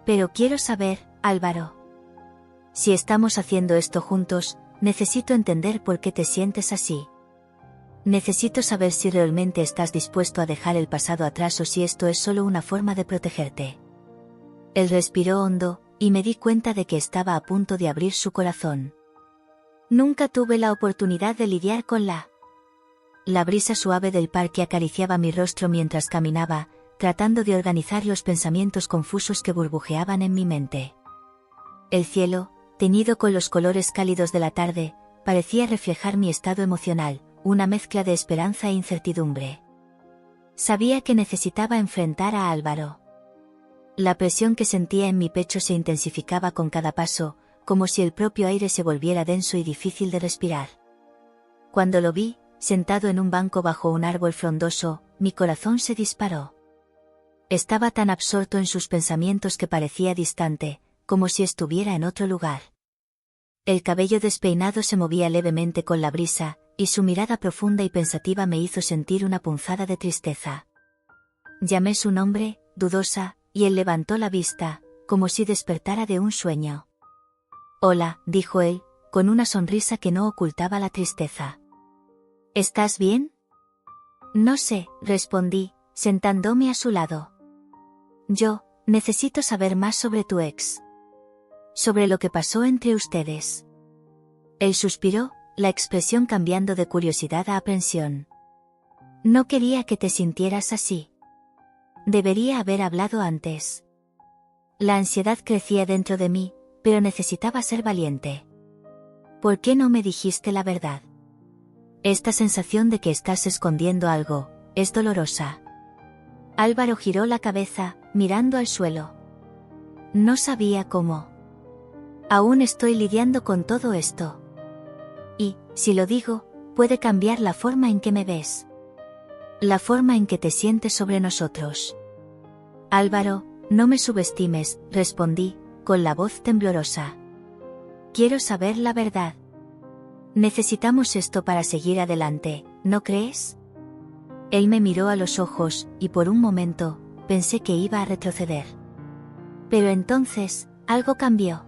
Pero quiero saber, Álvaro. Si estamos haciendo esto juntos, necesito entender por qué te sientes así. Necesito saber si realmente estás dispuesto a dejar el pasado atrás o si esto es solo una forma de protegerte». Él respiró hondo, y me di cuenta de que estaba a punto de abrir su corazón. Nunca tuve la oportunidad de lidiar con la brisa suave del parque acariciaba mi rostro mientras caminaba, tratando de organizar los pensamientos confusos que burbujeaban en mi mente. El cielo, teñido con los colores cálidos de la tarde, parecía reflejar mi estado emocional, una mezcla de esperanza e incertidumbre. Sabía que necesitaba enfrentar a Álvaro. La presión que sentía en mi pecho se intensificaba con cada paso, como si el propio aire se volviera denso y difícil de respirar. Cuando lo vi, sentado en un banco bajo un árbol frondoso, mi corazón se disparó. Estaba tan absorto en sus pensamientos que parecía distante, como si estuviera en otro lugar. El cabello despeinado se movía levemente con la brisa, y su mirada profunda y pensativa me hizo sentir una punzada de tristeza. Llamé su nombre, dudosa, y él levantó la vista, como si despertara de un sueño. «Hola», dijo él, con una sonrisa que no ocultaba la tristeza. «¿Estás bien?». «No sé», respondí, sentándome a su lado. «Yo necesito saber más sobre tu ex. Sobre lo que pasó entre ustedes». Él suspiró, la expresión cambiando de curiosidad a aprensión. No quería que te sintieras así. Debería haber hablado antes. La ansiedad crecía dentro de mí, pero necesitaba ser valiente. ¿Por qué no me dijiste la verdad? Esta sensación de que estás escondiendo algo, es dolorosa. Álvaro giró la cabeza, mirando al suelo. No sabía cómo. Aún estoy lidiando con todo esto. Y, si lo digo, puede cambiar la forma en que me ves. La forma en que te sientes sobre nosotros. Álvaro, no me subestimes, respondí, con la voz temblorosa. Quiero saber la verdad. Necesitamos esto para seguir adelante, ¿no crees? Él me miró a los ojos, y por un momento, pensé que iba a retroceder. Pero entonces, algo cambió.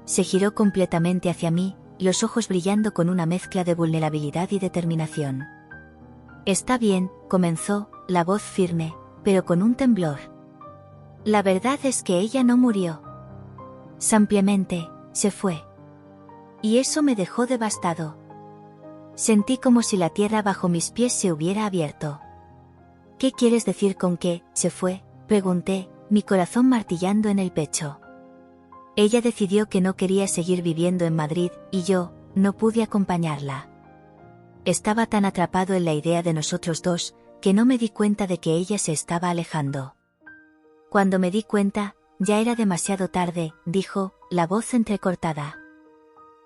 Se giró completamente hacia mí, los ojos brillando con una mezcla de vulnerabilidad y determinación. Está bien, comenzó, la voz firme, pero con un temblor. La verdad es que ella no murió. Simplemente, se fue. Y eso me dejó devastado. Sentí como si la tierra bajo mis pies se hubiera abierto. ¿Qué quieres decir con que, se fue?, pregunté, mi corazón martillando en el pecho. Ella decidió que no quería seguir viviendo en Madrid, y yo, no pude acompañarla. Estaba tan atrapado en la idea de nosotros dos, que no me di cuenta de que ella se estaba alejando. Cuando me di cuenta, ya era demasiado tarde, dijo, la voz entrecortada.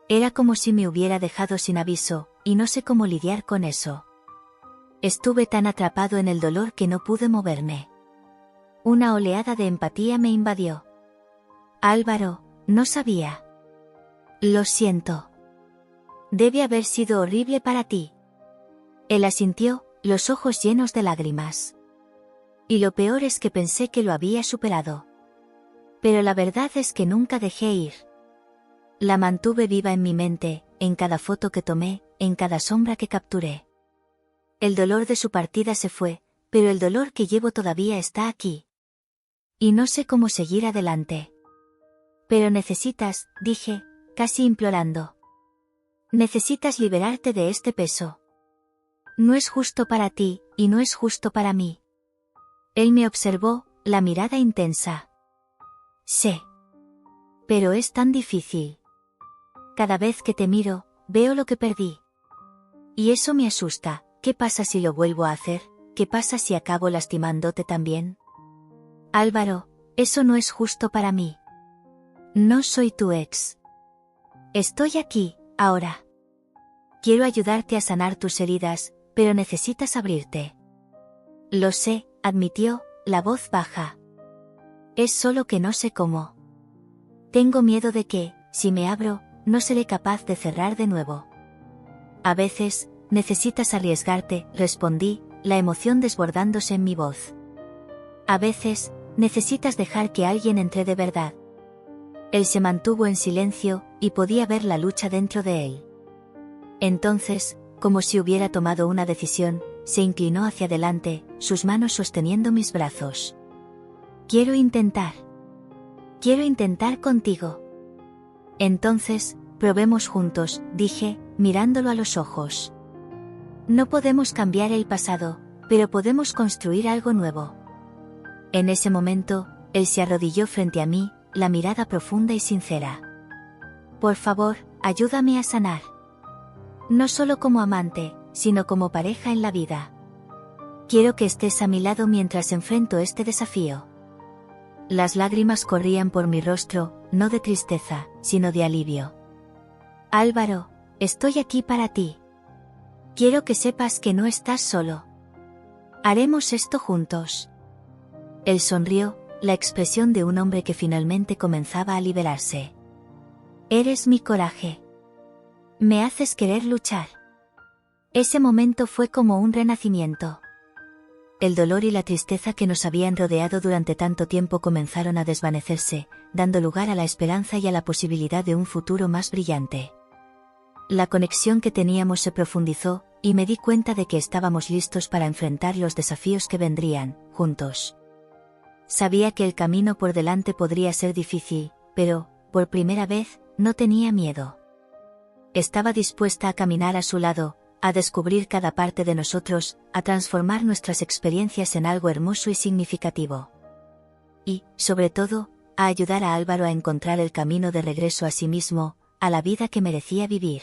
Era como si me hubiera dejado sin aviso, y no sé cómo lidiar con eso. Estuve tan atrapado en el dolor que no pude moverme. Una oleada de empatía me invadió. Álvaro, no sabía. Lo siento. Debe haber sido horrible para ti. Él asintió, los ojos llenos de lágrimas. Y lo peor es que pensé que lo había superado. Pero la verdad es que nunca dejé ir. La mantuve viva en mi mente, en cada foto que tomé, en cada sombra que capturé. El dolor de su partida se fue, pero el dolor que llevo todavía está aquí. Y no sé cómo seguir adelante. Pero necesitas, dije, casi implorando. Necesitas liberarte de este peso. No es justo para ti, y no es justo para mí. Él me observó, la mirada intensa. Sé. Pero es tan difícil. Cada vez que te miro, veo lo que perdí. Y eso me asusta. ¿Qué pasa si lo vuelvo a hacer? ¿Qué pasa si acabo lastimándote también? Álvaro, eso no es justo para mí. No soy tu ex. Estoy aquí, ahora. Quiero ayudarte a sanar tus heridas, pero necesitas abrirte. Lo sé, admitió, la voz baja. Es solo que no sé cómo. Tengo miedo de que, si me abro, no seré capaz de cerrar de nuevo. A veces, necesitas arriesgarte, respondí, la emoción desbordándose en mi voz. A veces, necesitas dejar que alguien entre de verdad. Él se mantuvo en silencio, y podía ver la lucha dentro de él. Entonces, como si hubiera tomado una decisión, se inclinó hacia adelante, sus manos sosteniendo mis brazos. Quiero intentar. Quiero intentar contigo. Entonces, probemos juntos, dije, mirándolo a los ojos. No podemos cambiar el pasado, pero podemos construir algo nuevo. En ese momento, él se arrodilló frente a mí, la mirada profunda y sincera. Por favor, ayúdame a sanar. No solo como amante, sino como pareja en la vida. Quiero que estés a mi lado mientras enfrento este desafío. Las lágrimas corrían por mi rostro, no de tristeza, sino de alivio. Álvaro, estoy aquí para ti. Quiero que sepas que no estás solo. Haremos esto juntos. Él sonrió, la expresión de un hombre que finalmente comenzaba a liberarse. Eres mi coraje. Me haces querer luchar. Ese momento fue como un renacimiento. El dolor y la tristeza que nos habían rodeado durante tanto tiempo comenzaron a desvanecerse, dando lugar a la esperanza y a la posibilidad de un futuro más brillante. La conexión que teníamos se profundizó, y me di cuenta de que estábamos listos para enfrentar los desafíos que vendrían, juntos. Sabía que el camino por delante podría ser difícil, pero, por primera vez, no tenía miedo. Estaba dispuesta a caminar a su lado, a descubrir cada parte de nosotros, a transformar nuestras experiencias en algo hermoso y significativo. Y, sobre todo, a ayudar a Álvaro a encontrar el camino de regreso a sí mismo, a la vida que merecía vivir.